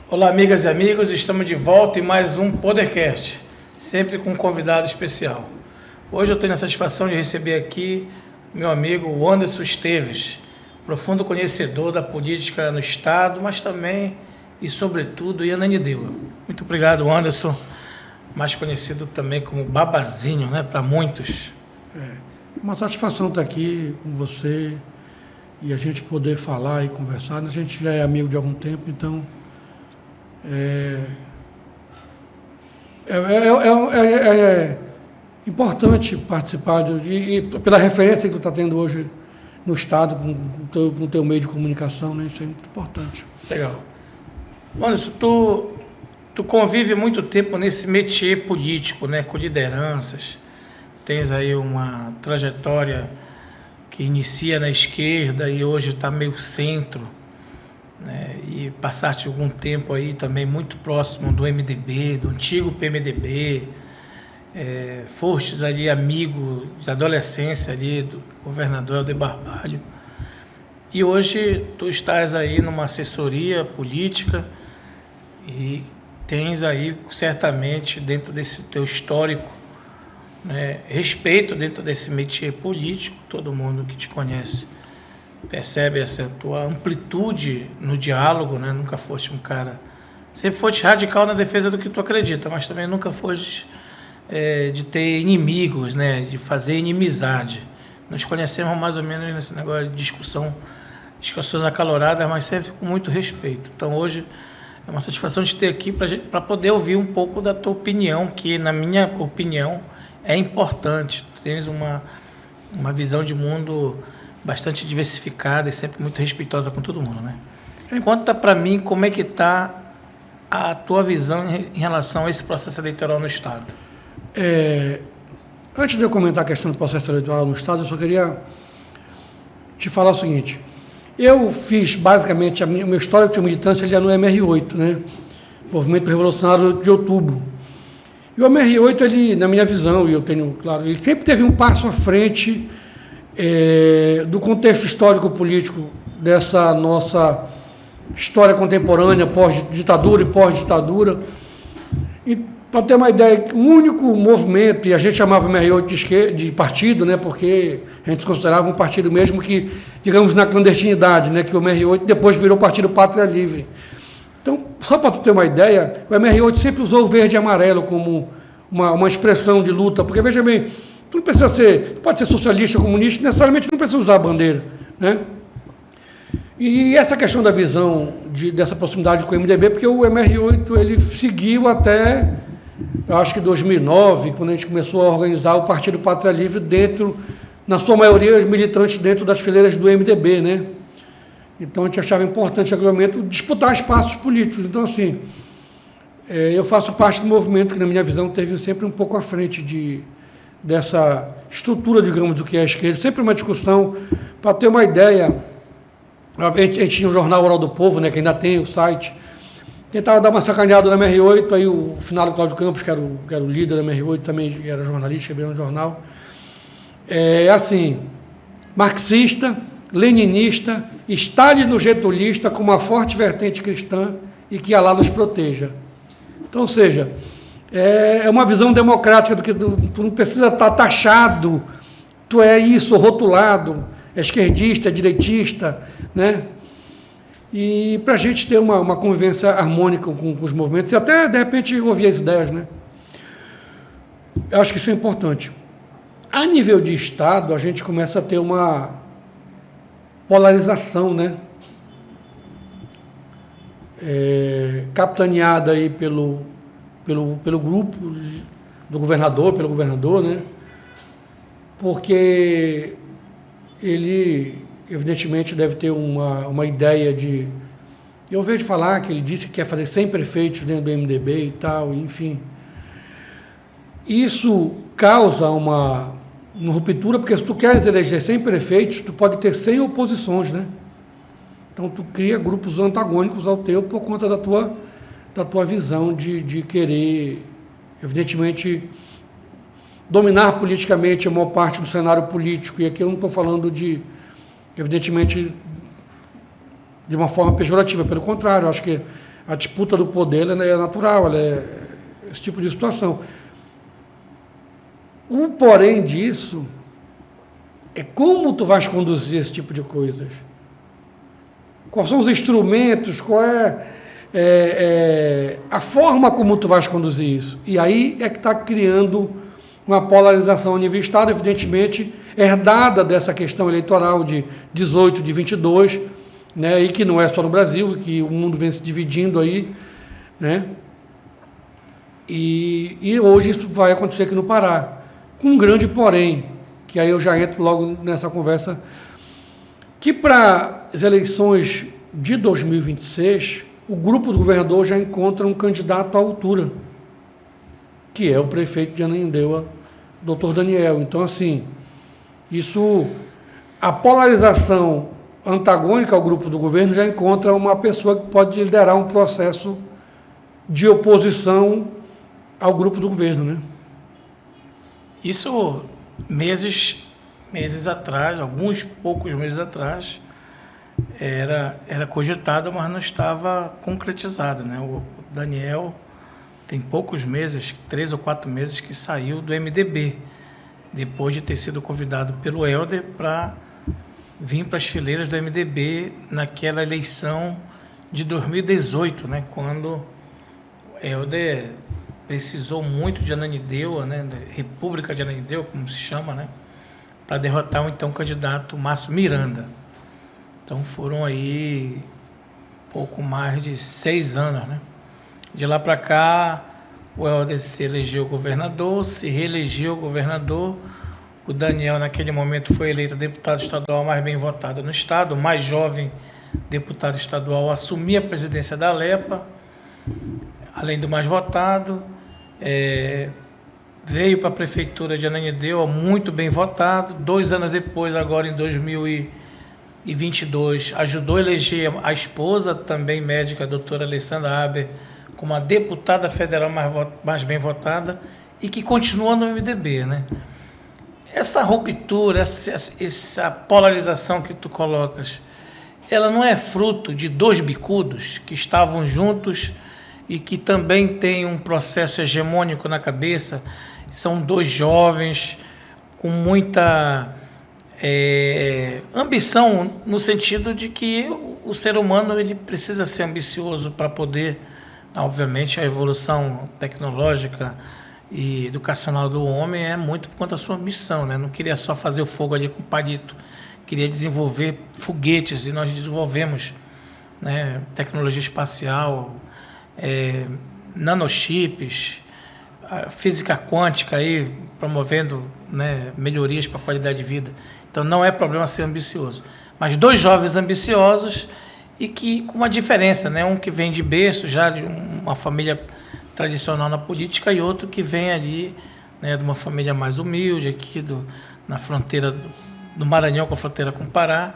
Olá, amigas e amigos, estamos de volta em mais um podcast, sempre com um convidado especial. Hoje eu tenho a satisfação de receber aqui meu amigo Anderson Esteves, profundo conhecedor da política no Estado, mas também e sobretudo em Ananindeua. Muito obrigado, Anderson, mais conhecido também como Babazinho, né, para muitos. É uma satisfação estar aqui com você e a gente poder falar e conversar. A gente já é amigo de algum tempo, então é importante participar e pela referência que tu está tendo hoje no Estado com o teu meio de comunicação, né? Isso é muito importante. Legal. Anderson, tu convive muito tempo nesse métier político, né, com lideranças. Tens aí uma trajetória que inicia na esquerda e hoje está meio centro, né? E passaste algum tempo aí também muito próximo do MDB, do antigo PMDB, fostes ali amigo de adolescência ali do governador Helder Barbalho, e hoje tu estás aí numa assessoria política e tens aí certamente dentro desse teu histórico, né, respeito dentro desse métier político. Todo mundo que te conhece percebe essa tua amplitude no diálogo, né? Nunca foste um cara, sempre foste radical na defesa do que tu acredita, mas também nunca foste de ter inimigos, né? De fazer inimizade. Nos conhecemos mais ou menos nesse negócio de discussões acaloradas, mas sempre com muito respeito. Então hoje é uma satisfação de ter aqui para poder ouvir um pouco da tua opinião, que na minha opinião é importante. Tu tens uma visão de mundo bastante diversificada e sempre muito respeitosa com todo mundo, né? Conta para mim como é que está a tua visão em relação a esse processo eleitoral no Estado. Antes de eu comentar a questão do processo eleitoral no Estado, eu só queria te falar o seguinte. Eu fiz basicamente o meu histórico de militância já no MR8, né? Movimento Revolucionário de Outubro. E o MR8, ele, na minha visão, e eu tenho claro, ele sempre teve um passo à frente do contexto histórico-político dessa nossa história contemporânea, pós-ditadura e pós-ditadura. E, para ter uma ideia, o único movimento, e a gente chamava o MR8 de partido, né, porque a gente considerava um partido mesmo que, digamos, na clandestinidade, né, que o MR8 depois virou Partido Pátria Livre. Então, só para tu ter uma ideia, o MR8 sempre usou o verde e amarelo como uma expressão de luta, porque, veja bem, tu não precisa ser, pode ser socialista ou comunista, necessariamente não precisa usar a bandeira, né? E essa questão da visão dessa proximidade com o MDB, porque o MR8 ele seguiu até, eu acho que 2009, quando a gente começou a organizar o Partido Pátria Livre dentro, na sua maioria, militantes dentro das fileiras do MDB, né? Então, a gente achava importante o regulamento disputar espaços políticos. Então, assim, eu faço parte do movimento que, na minha visão, teve sempre um pouco à frente dessa estrutura, digamos, do que é a esquerda. Sempre uma discussão, para ter uma ideia, a gente tinha o jornal Oral do Povo, né, que ainda tem o site, tentava dar uma sacaneada na MR8, aí o finado Cláudio Campos, que era o líder da MR8, também era jornalista, escrevia no jornal. Assim, marxista, leninista, stalino-getulista, com uma forte vertente cristã e que Alá nos proteja. Então, ou seja, é uma visão democrática do que tu não precisa estar taxado, tu é isso, rotulado, é esquerdista, é direitista, né? E para a gente ter uma convivência harmônica com os movimentos e até, de repente, ouvir as ideias, né? Eu acho que isso é importante. A nível de Estado, a gente começa a ter uma polarização, né? Capitaneada aí pelo grupo do governador, pelo governador, né? Porque ele, evidentemente, deve ter uma ideia de... Eu vejo falar que ele disse que quer fazer 100 prefeitos dentro do MDB e tal, enfim. Isso causa uma ruptura, porque se tu queres eleger 100 prefeitos, tu pode ter 100 oposições, né? Então, tu cria grupos antagônicos ao teu por conta da tua visão de querer, evidentemente, dominar politicamente a maior parte do cenário político. E aqui eu não estou falando evidentemente, de uma forma pejorativa. Pelo contrário, acho que a disputa do poder ela é natural, ela é esse tipo de situação. O porém disso é como tu vais conduzir esse tipo de coisas. Quais são os instrumentos, qual é a forma como tu vais conduzir isso. E aí é que está criando uma polarização a nível Estado, evidentemente, herdada dessa questão eleitoral de 18, de 22, né, e que não é só no Brasil, e que o mundo vem se dividindo aí, né, e hoje isso vai acontecer aqui no Pará, com um grande porém, que aí eu já entro logo nessa conversa, que para as eleições de 2026, o grupo do governador já encontra um candidato à altura, que é o prefeito de Ananindeua, Dr. Daniel. Então, assim, a polarização antagônica ao grupo do governo já encontra uma pessoa que pode liderar um processo de oposição ao grupo do governo, né? Isso meses atrás, alguns poucos meses atrás, era cogitado, mas não estava concretizado, né? O Daniel tem poucos meses, 3 ou 4 meses, que saiu do MDB, depois de ter sido convidado pelo Helder para vir para as fileiras do MDB naquela eleição de 2018, né? Quando o Helder precisou muito de Ananindeua, né? Da República de Ananindeua, como se chama, né? Para derrotar o então candidato Márcio Miranda. Então foram aí pouco mais de 6 anos, né? De lá para cá, o Helder se elegeu governador, se reelegeu governador. O Daniel, naquele momento, foi eleito deputado estadual mais bem votado no estado, o mais jovem deputado estadual a assumir a presidência da Alepa, além do mais votado. Veio para a prefeitura de Ananindeua muito bem votado. 2 anos depois, agora em 2022, ajudou a eleger a esposa, também médica, a doutora Alessandra Aber, como a deputada federal mais bem votada e que continua no MDB, né? Essa ruptura, essa polarização que tu colocas, ela não é fruto de 2 bicudos que estavam juntos e que também têm um processo hegemônico na cabeça. São 2 jovens com muita ambição, no sentido de que o ser humano ele precisa ser ambicioso para poder, obviamente, a evolução tecnológica e educacional do homem é muito por conta da sua ambição, né? Não queria só fazer o fogo ali com palito, queria desenvolver foguetes, e nós desenvolvemos, né, tecnologia espacial, nanochips, a física quântica aí, promovendo, né, melhorias para a qualidade de vida. Então não é problema ser ambicioso. Mas 2 jovens ambiciosos e que com uma diferença, né? Um que vem de berço, já de uma família tradicional na política, e outro que vem ali, né, de uma família mais humilde, aqui na fronteira do Maranhão com a fronteira com o Pará,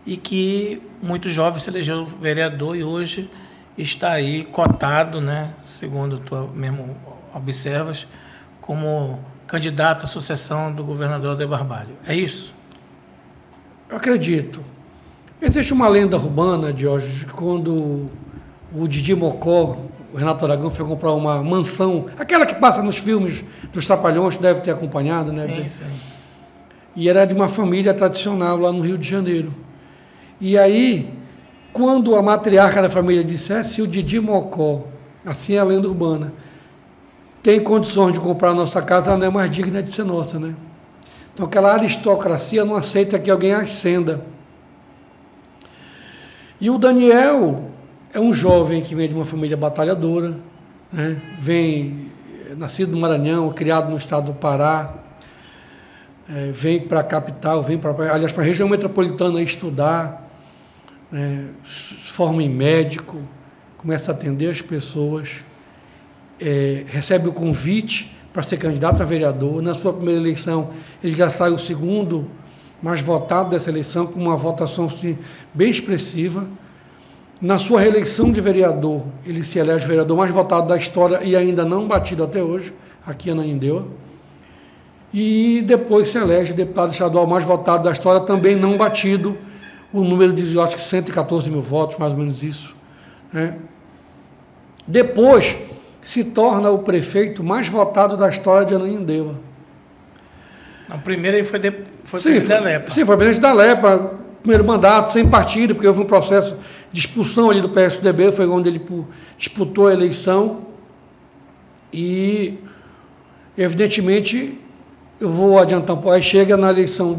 e que muito jovem se elegeu vereador e hoje está aí cotado, né, segundo tu mesmo observas, como candidato à sucessão do governador Helder Barbalho. É isso? Eu acredito. Existe uma lenda urbana, Diógenes, de quando o Didi Mocó, o Renato Aragão, foi comprar uma mansão, aquela que passa nos filmes dos Trapalhões, deve ter acompanhado, né? Sim, sim. E era de uma família tradicional lá no Rio de Janeiro. E aí, quando a matriarca da família dissesse, se o Didi Mocó, assim é a lenda urbana, tem condições de comprar a nossa casa, ela não é mais digna de ser nossa, né? Então, aquela aristocracia não aceita que alguém ascenda. E o Daniel é um jovem que vem de uma família batalhadora, né? Nascido no Maranhão, criado no estado do Pará, vem para a capital, aliás, para a região metropolitana estudar, se forma em médico, começa a atender as pessoas, recebe o convite para ser candidato a vereador. Na sua primeira eleição, ele já sai o segundo mais votado dessa eleição, com uma votação assim, bem expressiva. Na sua reeleição de vereador, ele se elege o vereador mais votado da história e ainda não batido até hoje, aqui em Ananindeua. E depois se elege deputado estadual mais votado da história, também não batido, o número de, acho que 114 mil votos, mais ou menos isso, né? depois se torna o prefeito mais votado da história de Ananindeua. Na primeira ele foi presidente da LEPA. Sim, foi presidente da LEPA, primeiro mandato, sem partido, porque houve um processo de expulsão ali do PSDB, foi onde ele disputou a eleição. E, evidentemente, eu vou adiantar um pouco, aí chega na eleição,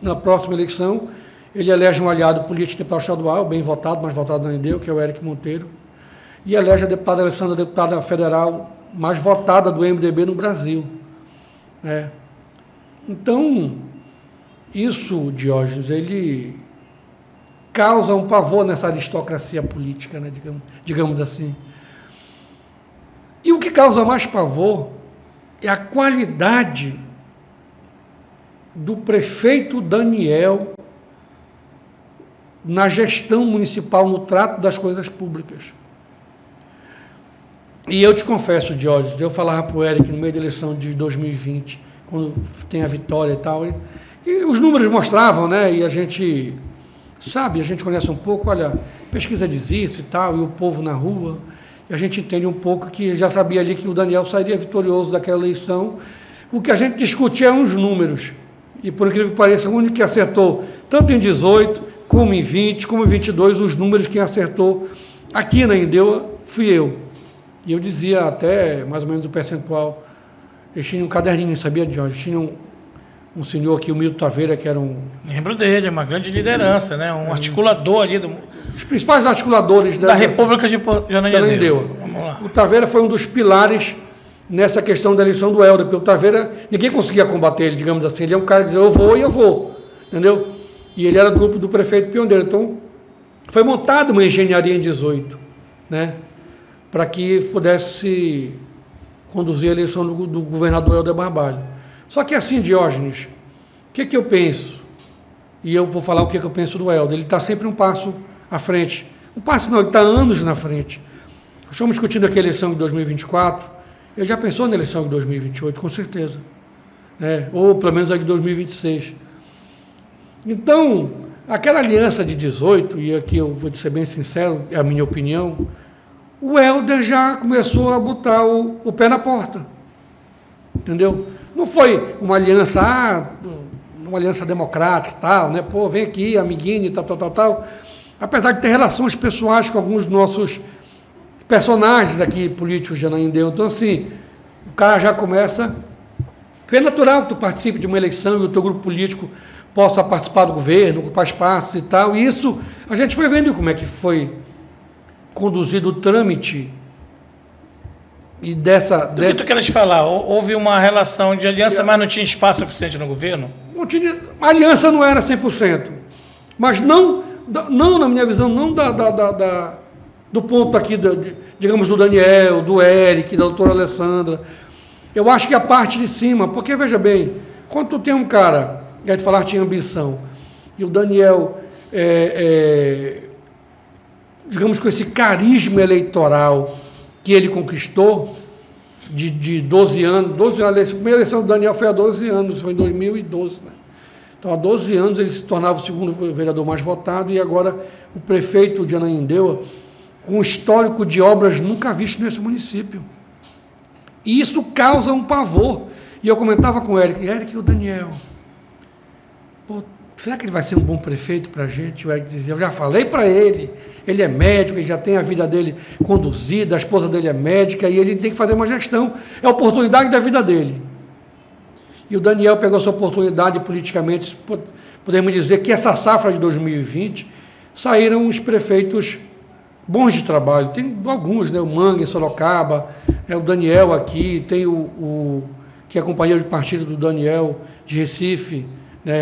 na próxima eleição, ele elege um aliado político deputado estadual, bem votado, mais votado na Ananindeua, que é o Érico Monteiro, e elege a deputada Alessandra, deputada federal mais votada do MDB no Brasil. Então, isso, Diógenes, ele causa um pavor nessa aristocracia política, né, digamos assim. E o que causa mais pavor é a qualidade do prefeito Daniel na gestão municipal, no trato das coisas públicas. E eu te confesso, Diógenes, eu falava para o Érico no meio da eleição de 2020, quando tem a vitória e tal, e os números mostravam, né, e a gente sabe, a gente conhece um pouco, olha, pesquisa diz isso e tal, e o povo na rua, e a gente entende um pouco que já sabia ali que o Daniel sairia vitorioso daquela eleição. O que a gente discutia eram os números, e por incrível que pareça, o único que acertou, tanto em 18, como em 20, como em 22, os números quem acertou aqui na Ananindeua fui eu. E eu dizia até mais ou menos o percentual. Eles tinham um caderninho, sabia, Jorge? Tinha um senhor aqui, o Milton Taveira, que era um... Lembro dele, uma grande liderança, né? Um articulador ali os principais articuladores da República de Ananindeua. Vamos lá. O Taveira foi um dos pilares nessa questão da eleição do Helder, porque o Taveira, ninguém conseguia combater ele, digamos assim. Ele é um cara que dizia, eu vou e eu vou, entendeu? E ele era do grupo do prefeito Pioneiro. Então, foi montada uma engenharia em 18, né? Para que pudesse conduzir a eleição do governador Helder Barbalho. Só que assim, Diógenes, o que eu penso? E eu vou falar o que eu penso do Helder. Ele está sempre um passo à frente. Um passo não, ele está anos na frente. Nós estamos discutindo aqui a eleição de 2024, ele já pensou na eleição de 2028, com certeza. Ou pelo menos a de 2026. Então, aquela aliança de 18, e aqui eu vou ser bem sincero, é a minha opinião, o Helder já começou a botar o pé na porta, entendeu? Não foi uma aliança democrática e tal, né? Pô, vem aqui, amiguinho e tal. Apesar de ter relações pessoais com alguns dos nossos personagens aqui políticos de Ananindeua. Então, assim, o cara já começa... É natural que tu participe de uma eleição e o teu grupo político possa participar do governo, ocupar espaços e tal. E isso, a gente foi vendo como é que foi conduzido o trâmite e que tu queres falar? Houve uma relação de aliança, mas não tinha espaço suficiente no governo? Não tinha, a aliança não era 100%, mas não na minha visão, não do ponto aqui, digamos, do Daniel, do Eric, da doutora Alessandra. Eu acho que a parte de cima, porque, veja bem, quando tu tem um cara, a gente falar tinha ambição, e o Daniel digamos, com esse carisma eleitoral que ele conquistou, de 12 anos, a primeira eleição do Daniel foi há 12 anos, foi em 2012, né? Então, há 12 anos ele se tornava o segundo vereador mais votado e agora o prefeito de Ananindeua, com um histórico de obras nunca visto nesse município. E isso causa um pavor. E eu comentava com o Eric e o Daniel, pô, será que ele vai ser um bom prefeito para a gente? O Eric dizia, eu já falei para ele é médico, ele já tem a vida dele conduzida, a esposa dele é médica, e ele tem que fazer uma gestão, é a oportunidade da vida dele. E o Daniel pegou essa oportunidade politicamente, podemos dizer que essa safra de 2020, saíram os prefeitos bons de trabalho, tem alguns, né? O Mangue, Sorocaba, o Daniel aqui, tem o que é companheiro de partido do Daniel, de Recife,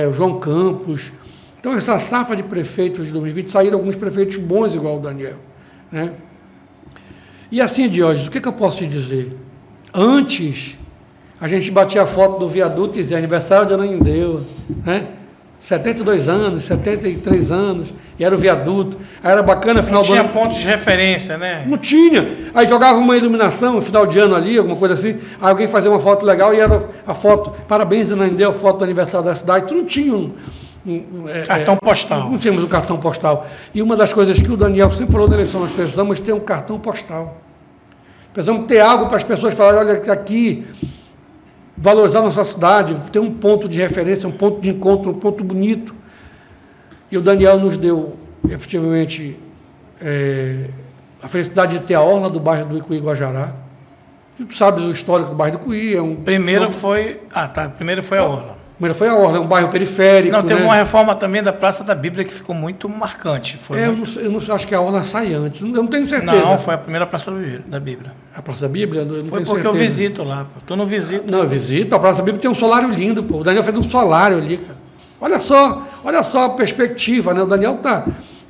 o João Campos. Então, essa safra de prefeitos de 2020, saíram alguns prefeitos bons igual o Daniel, né? E assim, Diógenes, o que eu posso te dizer? Antes, a gente batia a foto do viaduto e dizia aniversário de Ananindeua, né? 72 anos, 73 anos, e era o viaduto. Aí era bacana, final do ano. Não tinha pontos de referência, né? Não tinha. Aí jogava uma iluminação no final de ano ali, alguma coisa assim, aí alguém fazia uma foto legal e era a foto, parabéns, Ananindeua, foto do aniversário da cidade. Tu não tinha Cartão postal. Não tínhamos um cartão postal. E uma das coisas que o Daniel sempre falou na eleição, nós precisamos ter um cartão postal. Precisamos ter algo para as pessoas falarem, olha, aqui, valorizar nossa cidade, ter um ponto de referência, um ponto de encontro, um ponto bonito. E o Daniel nos deu, efetivamente, a felicidade de ter a orla do bairro do Icuí-Guajará. Tu sabes o histórico do bairro do Icuí. Primeiro foi a orla. Primeiro foi a orla, é um bairro periférico. Não, teve uma reforma também da Praça da Bíblia que ficou muito marcante. Eu não acho que a orla sai antes, eu não tenho certeza. Não, foi a primeira Praça da Bíblia. A Praça da Bíblia? Eu não foi tenho porque certeza. eu visito lá, pô. Tu não visita? Não, eu visito. A Praça da Bíblia tem um solário lindo, pô. O Daniel fez um solário ali, cara. Olha só a perspectiva, né? O Daniel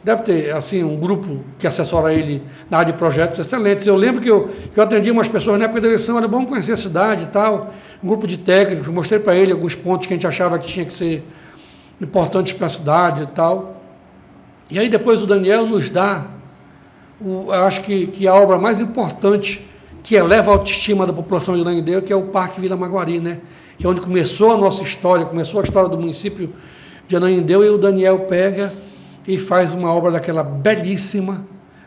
deve ter, assim, um grupo que assessora ele na área de projetos excelentes. Eu lembro que eu atendi umas pessoas na época da eleição, era bom conhecer a cidade e tal, um grupo de técnicos, mostrei para ele alguns pontos que a gente achava que tinha que ser importantes para a cidade e tal. E aí depois o Daniel nos dá, eu acho que a obra mais importante que eleva a autoestima da população de Ananindeua, que é o Parque Vila Maguari, né? Que é onde começou a nossa história, começou a história do município de Ananindeua, e o Daniel pega e faz uma obra daquela belíssima,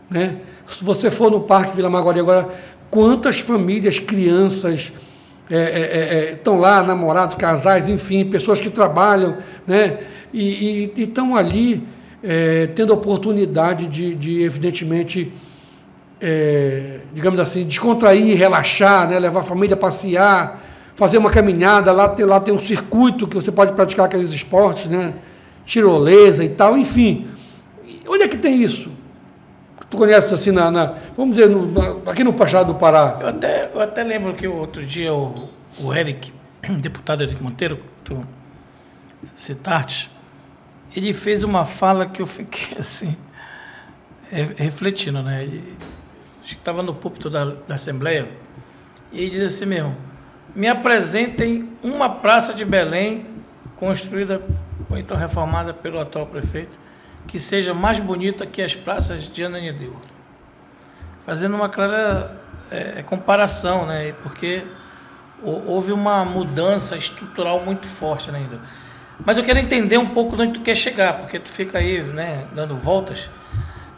né? Se você for no Parque Vila Maguari agora, quantas famílias, crianças estão lá, namorados, casais, enfim, pessoas que trabalham, né? E estão ali tendo a oportunidade de evidentemente, digamos assim, descontrair, relaxar, né? Levar a família a passear, fazer uma caminhada, lá tem um circuito que você pode praticar aqueles esportes, né? Tirolesa e tal, enfim. Onde é que tem isso? Tu conhece assim, vamos dizer, aqui no Baixada do Pará? Eu até lembro que outro dia o Eric, deputado Eric Monteiro, tu citaste, ele fez uma fala que eu fiquei assim, refletindo, né? Acho que estava no púlpito da Assembleia, e ele diz assim mesmo: me apresentem uma praça de Belém construída ou então reformada pelo atual prefeito, que seja mais bonita que as praças de Ananindeua. Fazendo uma clara comparação, né? Porque houve uma mudança estrutural muito forte ainda. Mas eu quero entender um pouco de onde tu quer chegar, porque tu fica aí, né, dando voltas.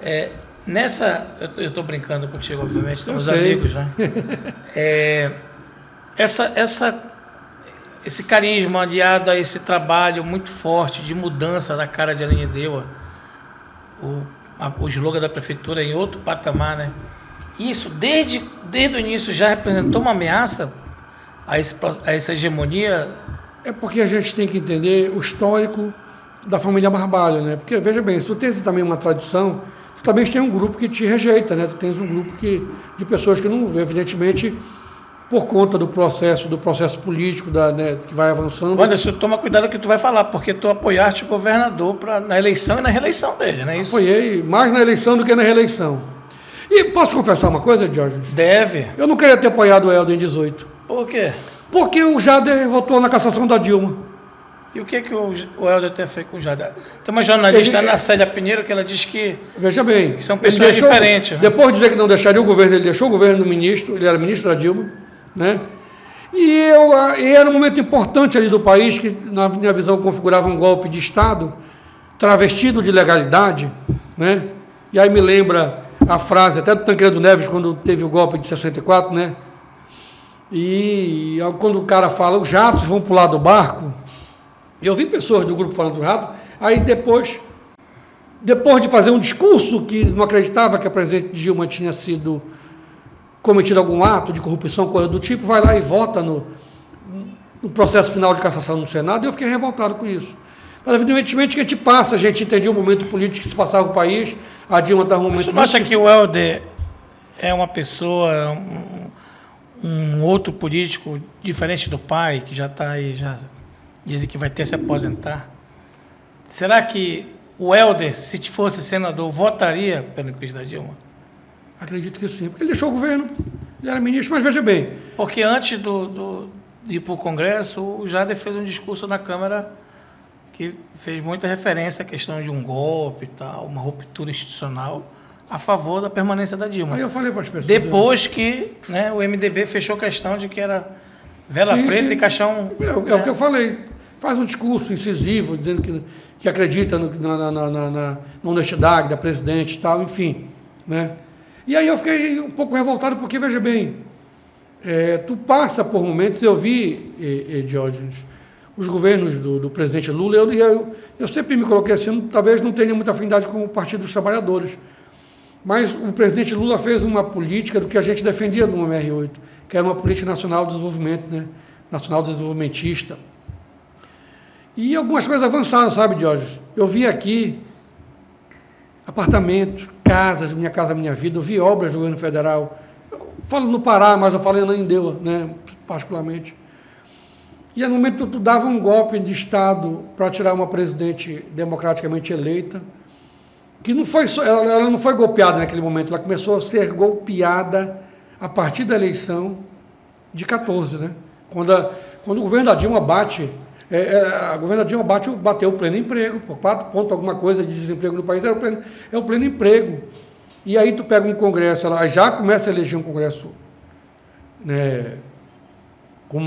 Eu estou brincando contigo, obviamente, somos amigos, né? Esse carisma aliado a esse trabalho muito forte de mudança da cara de Ananindeua, o slogan da prefeitura em outro patamar, né? Isso, desde o início, já representou uma ameaça a essa hegemonia? É porque a gente tem que entender o histórico da família Barbalho, né? Porque, veja bem, se tu tens também uma tradição, tu também tem um grupo que te rejeita, né? Tu tens um grupo de pessoas que não, evidentemente, por conta do processo político né, que vai avançando. Anderson, toma cuidado que tu vai falar, porque tu apoiaste o governador na eleição e na reeleição dele, não é isso? Apoiei mais na eleição do que na reeleição. E posso confessar uma coisa, Jorge? Deve. Eu não queria ter apoiado o Helder em 18. Por quê? Porque o Jader votou na cassação da Dilma. E o que o Helder tem feito com o Jader? Tem uma jornalista, Ana Célia Pinheiro, que ela diz que... Veja bem. Que são pessoas diferentes. Né? Depois de dizer que não deixaria o governo, ele deixou o governo do ministro, ele era ministro da Dilma, né? E era um momento importante ali do país, que na minha visão configurava um golpe de Estado, travestido de legalidade, né? E aí me lembra a frase até do Tancredo Neves, quando teve o golpe de 64, né? E quando o cara fala, os jatos vão pular do barco, eu vi pessoas do grupo falando do jato, aí depois de fazer um discurso que não acreditava que a presidente Dilma tinha sido cometido algum ato de corrupção, coisa do tipo, vai lá e vota no processo final de cassação no Senado, e eu fiquei revoltado com isso. Mas, evidentemente, que a gente entendia o momento político que se passava no país, a Dilma estava no momento... Você não acha que o Helder é uma pessoa, um outro político diferente do pai, que já está aí, já dizem que vai ter que se aposentar? Será que o Helder, se fosse senador, votaria pelo impeachment da Dilma? Acredito que sim, porque ele deixou o governo, ele era ministro, mas veja bem... Porque antes de ir para o Congresso, o Jader fez um discurso na Câmara que fez muita referência à questão de um golpe e tal, uma ruptura institucional a favor da permanência da Dilma. Aí eu falei para as pessoas... Depois que, né, o MDB fechou questão de que era vela preta e caixão... É o que eu falei. faz um discurso incisivo, dizendo que acredita na honestidade da presidente e tal, enfim, né? E aí eu fiquei um pouco revoltado, porque, veja bem, tu passa por momentos, eu vi, Diógenes, os governos do presidente Lula, eu sempre me coloquei assim, talvez não tenha muita afinidade com o Partido dos Trabalhadores, mas o presidente Lula fez uma política do que a gente defendia no MR8, que era uma política nacional de desenvolvimento, né? Nacional desenvolvimentista. E algumas coisas avançaram, sabe, Diógenes? Eu vi aqui apartamentos, casas, Minha Casa Minha Vida, eu vi obras do governo federal. Eu falo no Pará, mas eu falo em Ananindeua, né, particularmente. E no momento que tu dava um golpe de Estado para tirar uma presidente democraticamente eleita, que não foi ela não foi golpeada naquele momento, ela começou a ser golpeada a partir da eleição de 14, né? Quando o governo da Dilma bate, a governo da Dilma bateu o pleno emprego, por 4 pontos, alguma coisa de desemprego no país, é o pleno emprego. E aí tu pega um Congresso, ela já começa a eleger um Congresso, né, com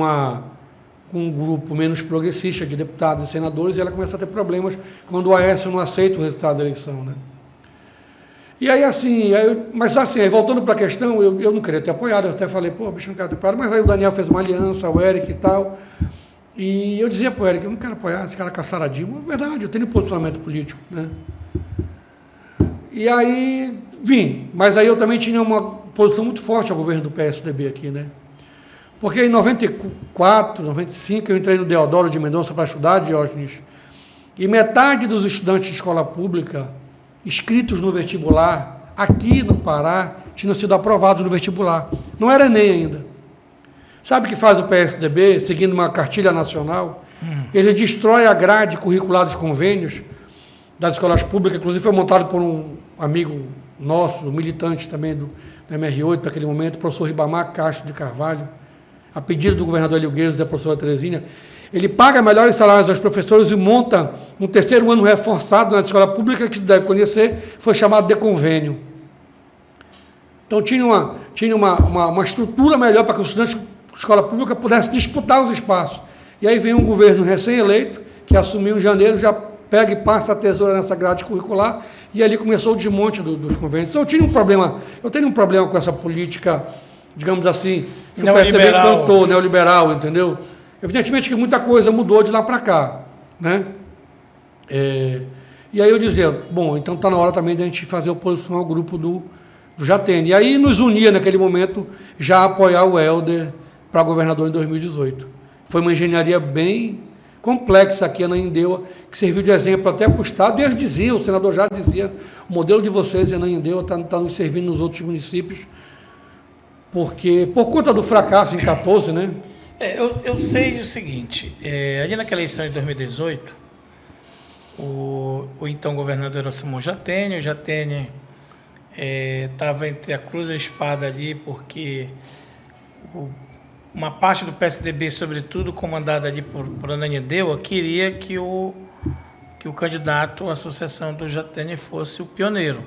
um grupo menos progressista de deputados e senadores, e ela começa a ter problemas quando o Aécio não aceita o resultado da eleição, né? E aí, assim, mas assim, aí, voltando para a questão, eu não queria ter apoiado, eu até falei, pô, bicho, não quero ter apoiado, mas aí o Daniel fez uma aliança, o Eric e tal, e eu dizia para o Eric, eu não quero apoiar esse cara caçar a Dilma, é verdade, eu tenho posicionamento político, né? E aí, vim, mas aí eu também tinha uma posição muito forte ao governo do PSDB aqui, né? Porque em 94, 95, eu entrei no Deodoro de Mendonça para estudar, Diógenes, e metade dos estudantes de escola pública inscritos no vestibular, aqui no Pará, tinham sido aprovados no vestibular. Não era Enem ainda. Sabe o que faz o PSDB, seguindo uma cartilha nacional? Ele destrói a grade curricular dos convênios das escolas públicas, inclusive foi montado por um amigo nosso, militante também do MR8, naquele momento, o professor Ribamar Castro de Carvalho, a pedido do governador Hélio Gueiros e da professora Terezinha. Ele paga melhores salários aos professores e monta um terceiro ano reforçado na escola pública, que deve conhecer, foi chamado de convênio. Então tinha uma estrutura melhor para que os estudantes de escola pública pudessem disputar os espaços. E aí vem um governo recém-eleito, que assumiu em janeiro, já pega e passa a tesoura nessa grade curricular, e ali começou o desmonte dos convênios. Então eu tenho um problema com essa política, digamos assim, que o PSDB implantou, neoliberal, entendeu? Evidentemente que muita coisa mudou de lá para cá, né? E aí eu dizia, bom, então está na hora também de a gente fazer oposição ao grupo do Jatene. E aí nos unia, naquele momento, já a apoiar o Helder para governador em 2018. Foi uma engenharia bem complexa aqui na Ananindeua, que serviu de exemplo até para o Estado, e eles diziam, o senador já dizia, o modelo de vocês em Ananindeua está nos servindo nos outros municípios, porque, por conta do fracasso em 14, né? Eu sei o seguinte, ali naquela eleição de 2018, o então governador era o Simão Jatene, o Jatene estava entre a cruz e a espada ali, porque uma parte do PSDB, sobretudo comandada ali por Ananindeua, queria que o candidato à sucessão do Jatene fosse o Pioneiro.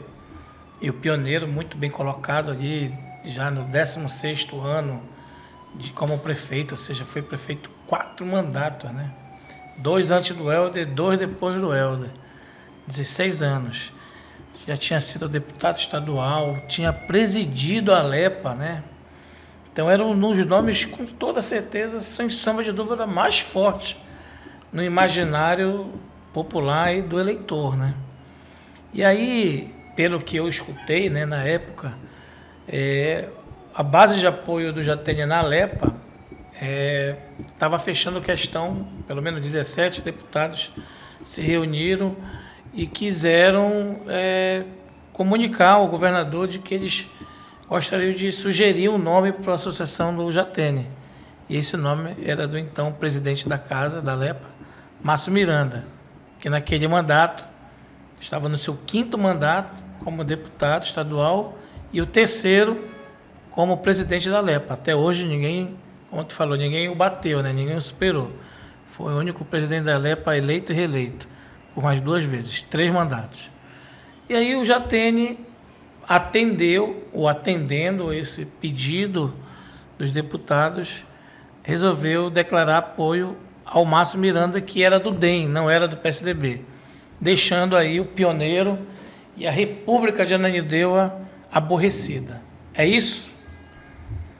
E o Pioneiro, muito bem colocado ali, já no 16º ano como prefeito, ou seja, foi prefeito 4 mandatos, né? 2 antes do Helder, 2 depois do Helder. 16 anos. Já tinha sido deputado estadual, tinha presidido a Alepa, né? Então era um dos nomes, com toda certeza, sem sombra de dúvida, mais forte no imaginário popular e do eleitor, né? E aí, pelo que eu escutei, né, na época, a base de apoio do Jatene na Alepa estava fechando questão, pelo menos 17 deputados se reuniram e quiseram comunicar ao governador de que eles gostariam de sugerir um nome para a sucessão do Jatene. E esse nome era do então presidente da Casa, da Alepa, Márcio Miranda, que naquele mandato estava no seu 5º mandato como deputado estadual e o 3º como presidente da Alepa. Até hoje ninguém, como tu falou, ninguém o bateu, né? Ninguém o superou. Foi o único presidente da Alepa eleito e reeleito por mais 2 vezes, 3 mandatos. E aí o Jatene atendendo esse pedido dos deputados, resolveu declarar apoio ao Márcio Miranda, que era do DEM, não era do PSDB, deixando aí o Pioneiro e a República de Ananindeua aborrecida. É isso?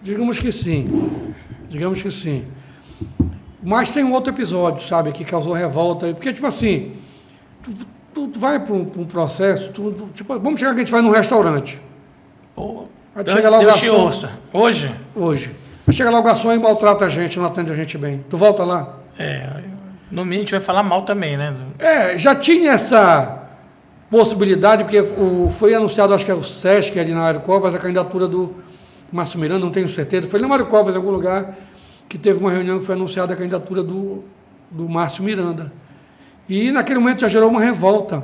Digamos que sim. Digamos que sim. Mas tem um outro episódio, sabe, que causou revolta. Porque, tipo assim, tu vai para um processo, tipo, vamos chegar que a gente vai num restaurante. Pô, Aí chega lá o Deus te garçom. ouça. Hoje? Hoje. Aí chega lá o garçom e maltrata a gente, não atende a gente bem. Tu volta lá? No mínimo a gente vai falar mal também, né? Já tinha essa possibilidade, porque foi anunciado, acho que é o SESC, ali na Mário Covas, a candidatura do Márcio Miranda, não tenho certeza. Foi na Mário Covas, em algum lugar, que teve uma reunião que foi anunciada a candidatura do Márcio Miranda. E naquele momento já gerou uma revolta.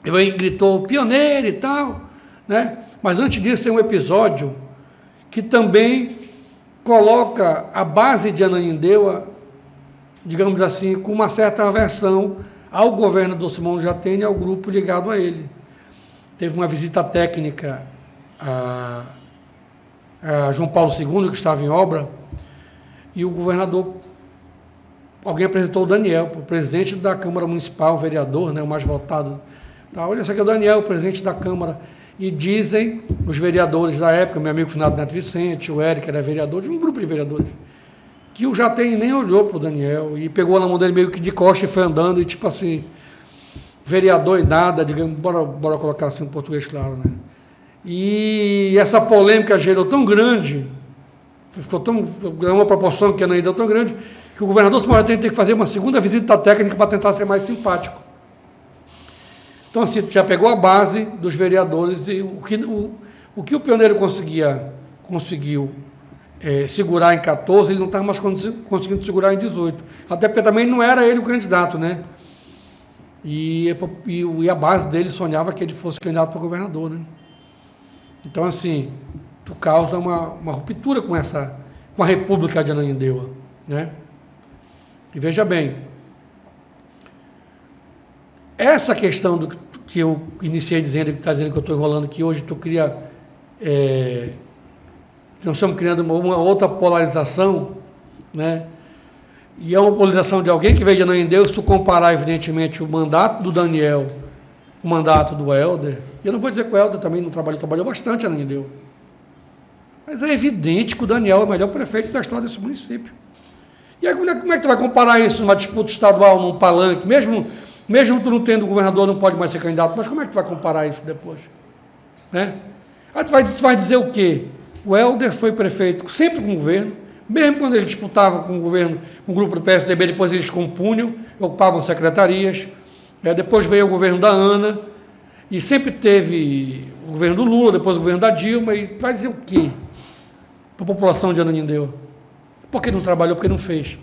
Ele gritou pioneiro e tal, né? Mas antes disso tem um episódio que também coloca a base de Ananindeua, digamos assim, com uma certa aversão ao governador Simão Jatene e ao grupo ligado a ele. Teve uma visita técnica a João Paulo II, que estava em obra, e o governador, alguém apresentou o Daniel, o presidente da Câmara Municipal, o vereador, né, o mais votado. Tá, olha, esse aqui é o Daniel, o presidente da Câmara. E dizem os vereadores da época, meu amigo Finado Neto Vicente, o Eric era vereador, de um grupo de vereadores, que o Jatene nem olhou para o Daniel e pegou na mão dele meio que de costa e foi andando, e tipo assim, vereador e nada, digamos, bora colocar assim em português claro, né? E essa polêmica gerou tão grande, ganhou uma proporção que ainda é tão grande, que o governador Simão Jatene tem que fazer uma segunda visita técnica para tentar ser mais simpático. Então, assim, já pegou a base dos vereadores e o que o Pioneiro conseguiu segurar em 14, ele não estava mais conseguindo segurar em 18. Até porque também não era ele o candidato, né? E a base dele sonhava que ele fosse candidato para governador, né? Então, assim, tu causa uma ruptura com a República de Ananindeua, né? E veja bem, essa questão que eu iniciei dizendo, que está dizendo que eu estou enrolando, que hoje tu cria... nós estamos criando uma outra polarização, né? E é uma polarização de alguém que veio de Ananindeua, se tu comparar, evidentemente, o mandato do Daniel com o mandato do Helder, e eu não vou dizer que o Helder também não trabalhou bastante em Ananindeua, mas é evidente que o Daniel é o melhor prefeito da história desse município. E aí, como é que tu vai comparar isso numa disputa estadual, num palanque, mesmo tu não tendo o governador, não pode mais ser candidato, mas como é que tu vai comparar isso depois? Né? Aí tu vai dizer o quê? O Helder foi prefeito sempre com o governo, mesmo quando ele disputava com o governo, com o grupo do PSDB, depois eles compunham, ocupavam secretarias, depois veio o governo da Ana, e sempre teve o governo do Lula, depois o governo da Dilma, e tu vai dizer o quê para a população de Ananindeua? Por que não trabalhou? Porque não fez.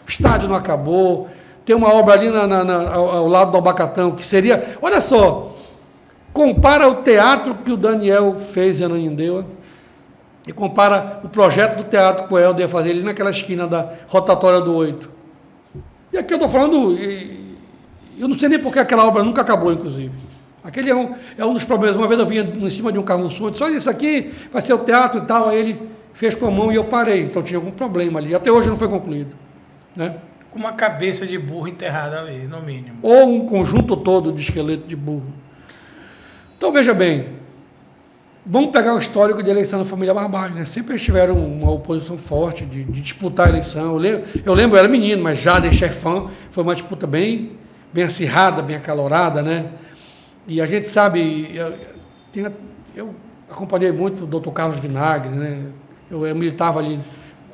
O estádio não acabou, tem uma obra ali ao lado do Abacatão, que seria... Olha só, compara o teatro que o Daniel fez em Ananindeua e compara o projeto do teatro que o Helder ia fazer ali naquela esquina da rotatória do 8. E aqui eu estou falando... Eu não sei nem porque aquela obra nunca acabou, inclusive. Aquele é um dos problemas. Uma vez eu vinha em cima de um carro-som, disse, olha, isso aqui vai ser o teatro e tal. Aí ele fez com a mão e eu parei. Então tinha algum problema ali. Até hoje não foi concluído. Né? Com uma cabeça de burro enterrada ali, no mínimo. Ou um conjunto todo de esqueleto de burro. Então, veja bem, vamos pegar o histórico de eleição da família Barbalho, né? Sempre eles tiveram uma oposição forte de disputar a eleição. Eu lembro, eu era menino, mas já de chefão, foi uma disputa bem acirrada, bem acalorada, né? E a gente sabe, eu acompanhei muito o doutor Carlos Vinagre, né? Eu militava ali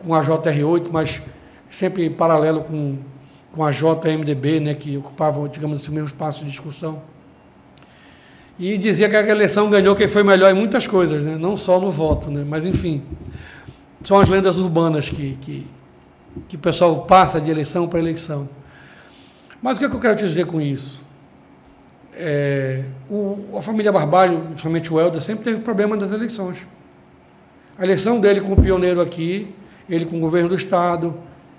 com a JR8, mas sempre em paralelo com a JMDB, né, que ocupavam, digamos assim, o mesmo espaço de discussão. E dizia que a eleição ganhou quem foi melhor em muitas coisas, né, não só no voto, né, mas enfim, são as lendas urbanas que o pessoal passa de eleição para eleição. Mas o que eu quero te dizer com isso? A família Barbalho, principalmente o Helder, sempre teve problema nas eleições. A eleição dele com o Pioneiro aqui, ele com o governo do Estado,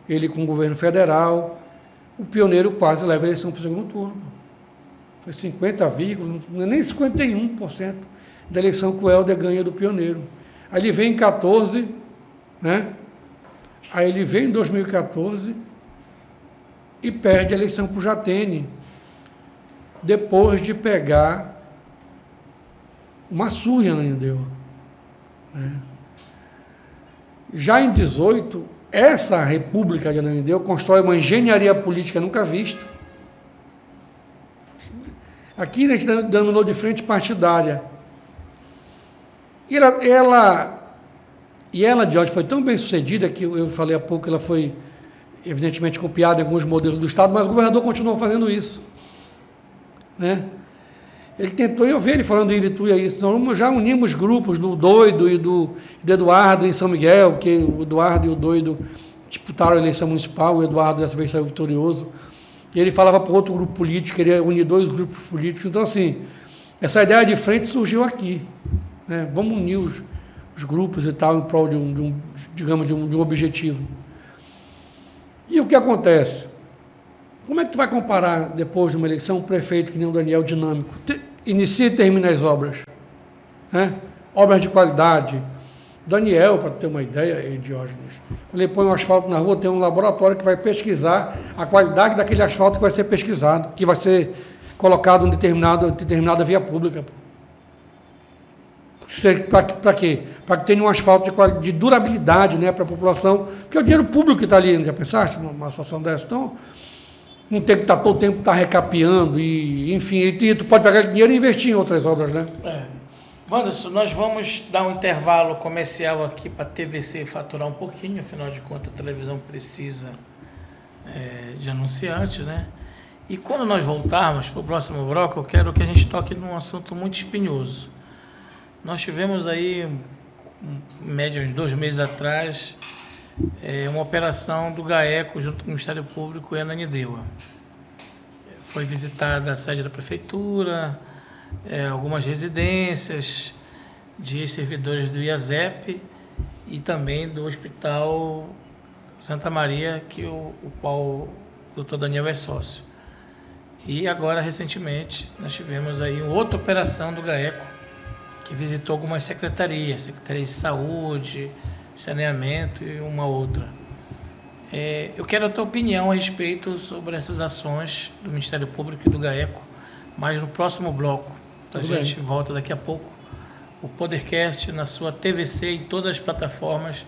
ele com o governo federal, o Pioneiro quase leva a eleição para o segundo turno. Foi 50, nem 51% da eleição que o Helder ganha do Pioneiro. Aí ele vem em 14, né? Aí ele vem em 2014 e perde a eleição para o Jatene, depois de pegar uma surra em Ananindeua, né? Já em 18, essa República de Ananindeua constrói uma engenharia política nunca vista. Aqui a gente denominou de frente partidária. E ela, Jorge, foi tão bem sucedida que eu falei há pouco, ela foi evidentemente copiada em alguns modelos do Estado, mas o governador continuou fazendo isso, né? Ele tentou, eu vi ele falando em Irituia isso, nós já unimos grupos do Doido e do Eduardo em São Miguel, que o Eduardo e o Doido disputaram a eleição municipal, o Eduardo dessa vez saiu vitorioso, e ele falava para outro grupo político, queria unir dois grupos políticos. Então, assim, essa ideia de frente surgiu aqui, né? Vamos unir os grupos e tal, em prol de um objetivo. E o que acontece? Como é que tu vai comparar, depois de uma eleição, um prefeito que nem o Daniel dinâmico? Inicia e termina as obras, né? Obras de qualidade. Daniel, para ter uma ideia, Diógenes, ele põe um asfalto na rua, tem um laboratório que vai pesquisar a qualidade daquele asfalto que vai ser pesquisado, que vai ser colocado em determinada via pública. Para quê? Para que tenha um asfalto de durabilidade, né, para a população, porque é o dinheiro público que está ali, já pensaste numa situação dessa? Então, não tem que estar todo o tempo recapeando, e, enfim, e tu pode pegar dinheiro e investir em outras obras, né? Wanderson, nós vamos dar um intervalo comercial aqui para a TVC faturar um pouquinho, afinal de contas a televisão precisa de anunciantes, né? E quando nós voltarmos para o próximo bloco, eu quero que a gente toque num assunto muito espinhoso. Nós tivemos aí, em média, uns 2 meses atrás, uma operação do GAECO junto com o Ministério Público em Ananindeua. Foi visitada a sede da Prefeitura, algumas residências de servidores do IASEP e também do Hospital Santa Maria, o qual o doutor Daniel é sócio. E agora, recentemente, nós tivemos aí outra operação do GAECO, que visitou algumas secretarias, Secretaria de Saúde, Saneamento e uma outra. Eu quero a tua opinião a respeito sobre essas ações do Ministério Público e do GAECO, mas no próximo bloco. A gente volta daqui a pouco. O Podercast na sua TVC e todas as plataformas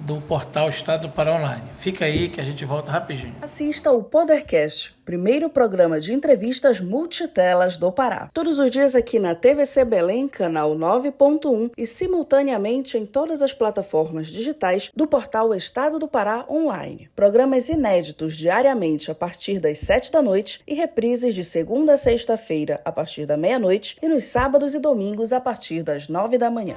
do portal Estado do Pará Online. Fica aí que a gente volta rapidinho. Assista o Podercast, primeiro programa de entrevistas multitelas do Pará. Todos os dias aqui na TVC Belém, canal 9.1 e simultaneamente em todas as plataformas digitais do portal Estado do Pará Online. Programas inéditos diariamente a partir das 7 da noite e reprises de segunda a sexta-feira a partir da meia-noite e nos sábados e domingos a partir das 9 da manhã.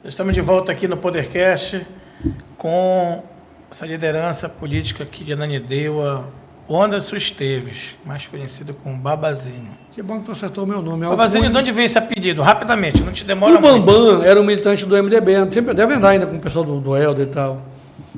Estamos de volta aqui no Podercast com essa liderança política aqui de Ananindeua, Wanderson Esteves, mais conhecido como Babazinho. Que bom que tu acertou o meu nome. Babazinho, de onde veio esse apelido? Rapidamente, não te demora muito. O Bambam era um militante do MDB, sempre deve andar ainda com o pessoal do Helder e tal.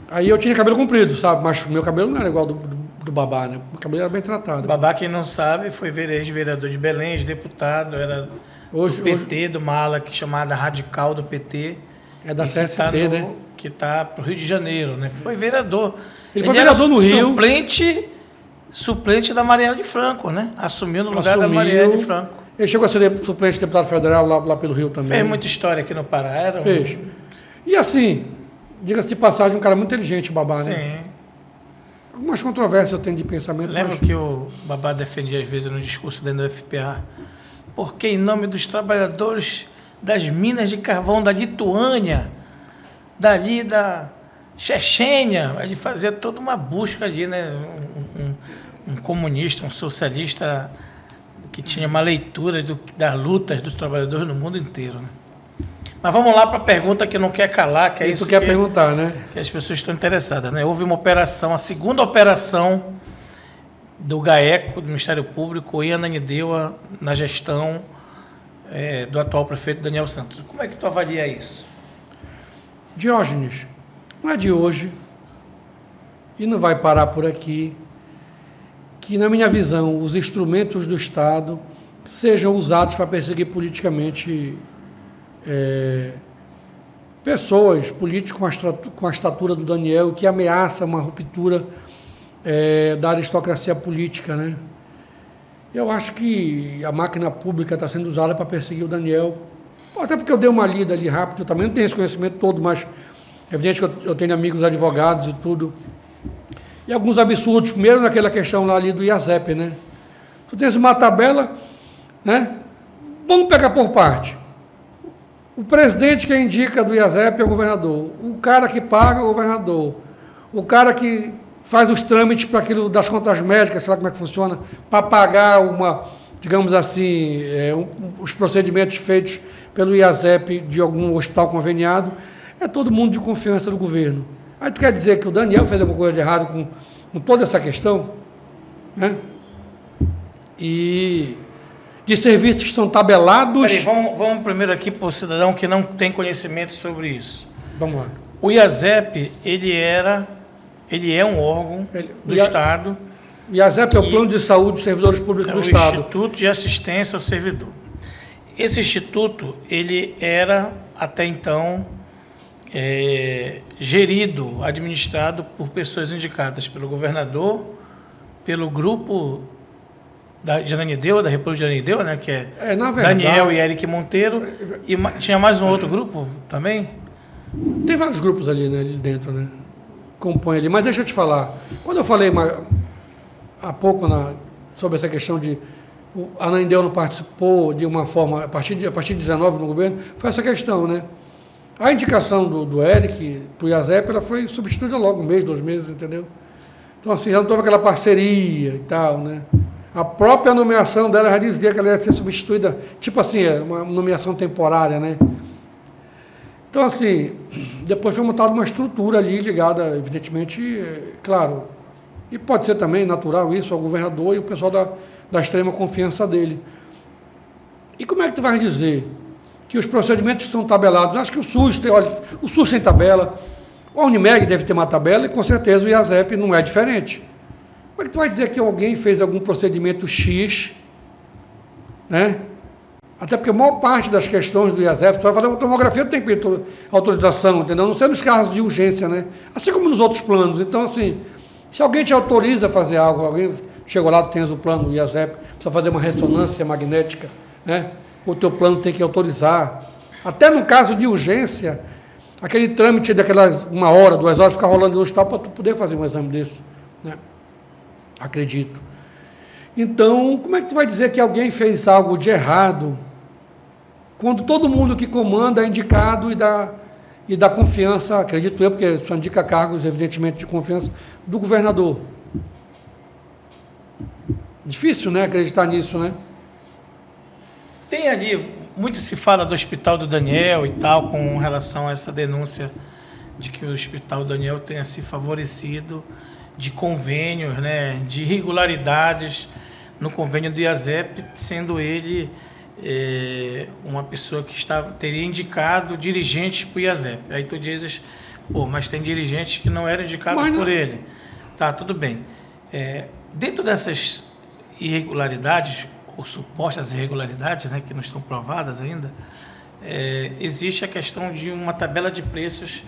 Aí eu tinha cabelo comprido, sabe? Mas meu cabelo não era igual do Babá, né? O cabelo era bem tratado. Babá, quem não sabe, foi ex-vereador de Belém, ex-deputado, era do PT, de uma ala chamada Radical do PT. É da CST, né? Que está para o Rio de Janeiro, né? Foi vereador. Ele foi vereador no Rio. Suplente da Marielle de Franco, né? Assumiu no lugar da Marielle de Franco. Ele chegou a ser suplente de deputado federal lá pelo Rio também. Fez muita história aqui no Pará. Fez. E assim, diga-se de passagem, um cara muito inteligente, o Babá, né? Sim. Algumas controvérsias eu tenho de pensamento. Lembro que o Babá defendia, às vezes, no discurso dentro do FPA, porque em nome dos trabalhadores das minas de carvão da Lituânia, dali da Chechênia, ele fazia toda uma busca ali, né? Um comunista, um socialista que tinha uma leitura das lutas dos trabalhadores no mundo inteiro, né? Mas vamos lá para a pergunta que não quer calar, que é isso que tu quer perguntar, né? Que as pessoas estão interessadas, né? Houve uma operação, a segunda operação do GAECO, do Ministério Público, em Ananindeua, na gestão do atual prefeito Daniel Santos. Como é que tu avalia isso? Diógenes, não é de hoje e não vai parar por aqui. que, na minha visão, os instrumentos do Estado sejam usados para perseguir politicamente pessoas, políticos com a estatura do Daniel, que ameaça uma ruptura da aristocracia política, né? Eu acho que a máquina pública está sendo usada para perseguir o Daniel, até porque eu dei uma lida ali rápido, também não tenho esse conhecimento todo, mas é evidente que eu tenho amigos advogados e tudo. E alguns absurdos, primeiro naquela questão lá ali do IASEP, né? Tu tens uma tabela, né? Vamos pegar por parte. O presidente que indica do IASEP é o governador. O cara que paga é o governador. O cara que faz os trâmites para aquilo das contas médicas, sei lá como é que funciona, para pagar digamos assim, os procedimentos feitos pelo IASEP de algum hospital conveniado, é todo mundo de confiança do governo. Aí tu quer dizer que o Daniel fez alguma coisa de errado com toda essa questão, né? E de serviços que estão tabelados... Peraí, vamos primeiro aqui para o cidadão que não tem conhecimento sobre isso. Vamos lá. O IASEP, ele é um órgão do Estado. O IASEP é o Plano de Saúde dos Servidores Públicos do Estado. É o Instituto de Assistência ao Servidor. Esse instituto, ele era, até então, gerido, administrado por pessoas indicadas pelo governador, pelo grupo de Ananindeua, da República de Ananindeua, né, que na verdade, Daniel e Eric Monteiro, e tinha mais um outro grupo também? Tem vários grupos ali, né, ali dentro, né? Compõe ali. Mas deixa eu te falar, quando eu falei há pouco sobre essa questão de o Ananindeua não participou de uma forma, a partir de 19 no governo, foi essa questão, né? A indicação do Eric para o IASEP, ela foi substituída logo, 1 mês, 2 meses, entendeu? Então, assim, já não teve aquela parceria e tal, né? A própria nomeação dela já dizia que ela ia ser substituída, tipo assim, uma nomeação temporária, né? Então, assim, depois foi montada uma estrutura ali ligada, evidentemente, claro, e pode ser também natural isso, ao governador e o pessoal da extrema confiança dele. E como é que tu vai dizer que os procedimentos estão tabelados? Acho que o SUS tem tabela, a Unimed deve ter uma tabela e com certeza o IASEP não é diferente. Como é que tu vai dizer que alguém fez algum procedimento X, né? Até porque a maior parte das questões do IASEP, você vai fazer uma tomografia, tem que pedir autorização, entendeu? Não sei nos casos de urgência, né? Assim como nos outros planos. Então, assim, se alguém te autoriza a fazer algo, alguém chegou lá, tu tens o plano do IASEP, precisa fazer uma ressonância magnética, né? O teu plano tem que autorizar. Até no caso de urgência, aquele trâmite daquelas 1 hora, 2 horas, ficar rolando no hospital para tu poder fazer um exame desse, né? Acredito. Então, como é que tu vai dizer que alguém fez algo de errado quando todo mundo que comanda é indicado e dá confiança, acredito eu, porque só indica cargos, evidentemente, de confiança, do governador? Difícil, né, acreditar nisso, né? Tem ali, muito se fala do Hospital do Daniel e tal, com relação a essa denúncia de que o Hospital do Daniel tenha se favorecido de convênios, né, de irregularidades no convênio do IASEP, sendo ele uma pessoa que teria indicado dirigentes para o IASEP. Aí tu dizes, mas tem dirigentes que não eram indicados por ele. Tá, tudo bem. Dentro dessas irregularidades, ou supostas irregularidades, né, que não estão provadas ainda, existe a questão de uma tabela de preços,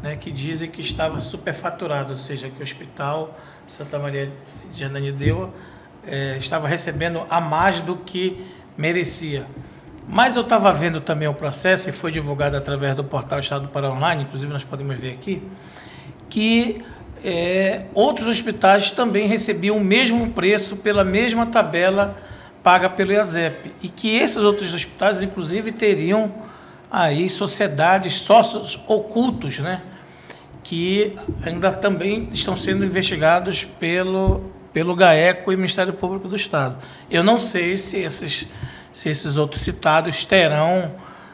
né, que dizem que estava superfaturado, ou seja, que o Hospital Santa Maria de Ananindeua estava recebendo a mais do que merecia. Mas eu estava vendo também o processo, e foi divulgado através do portal Estado do Pará Online, inclusive nós podemos ver aqui, que outros hospitais também recebiam o mesmo preço pela mesma tabela paga pelo IASEP, e que esses outros hospitais, inclusive, teriam aí sociedades, sócios ocultos, né, que ainda também estão sendo investigados pelo GAECO e Ministério Público do Estado. Eu não sei se esses outros citados terão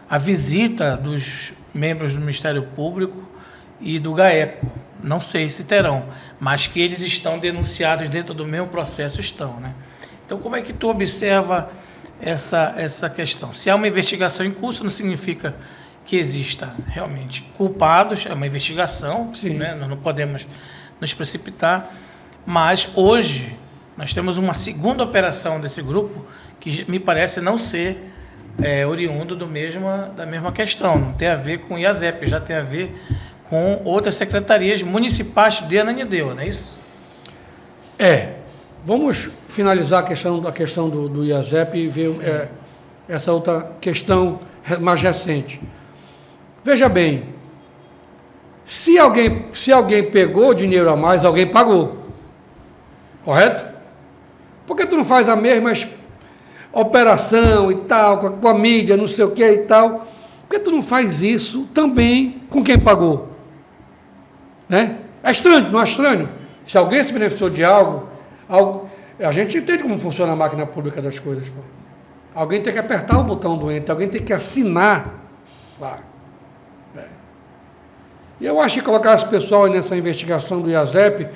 a visita dos membros do Ministério Público e do GAECO. Não sei se terão, mas que eles estão denunciados dentro do mesmo processo, estão, né? Então, como é que tu observa essa questão? Se há uma investigação em curso, não significa que exista realmente culpados, é uma investigação, né? Nós não podemos nos precipitar, mas hoje Nós temos uma segunda operação desse grupo que me parece não ser oriundo da mesma questão. Não tem a ver com o IASEP, já tem a ver com outras secretarias municipais de Ananindeua, não é isso? Vamos finalizar a questão do IASEP e ver essa outra questão mais recente. Veja bem, se alguém pegou dinheiro a mais, alguém pagou. Correto? Por que tu não faz a mesma operação e tal, com a mídia, não sei o que e tal? Por que tu não faz isso também com quem pagou? Né? É estranho, não é estranho? Se alguém se beneficiou de algo, a gente entende como funciona a máquina pública das coisas. Pô. Alguém tem que apertar o botão do enter, alguém tem que assinar lá. E eu acho que colocar esse pessoal nessa investigação do IASEP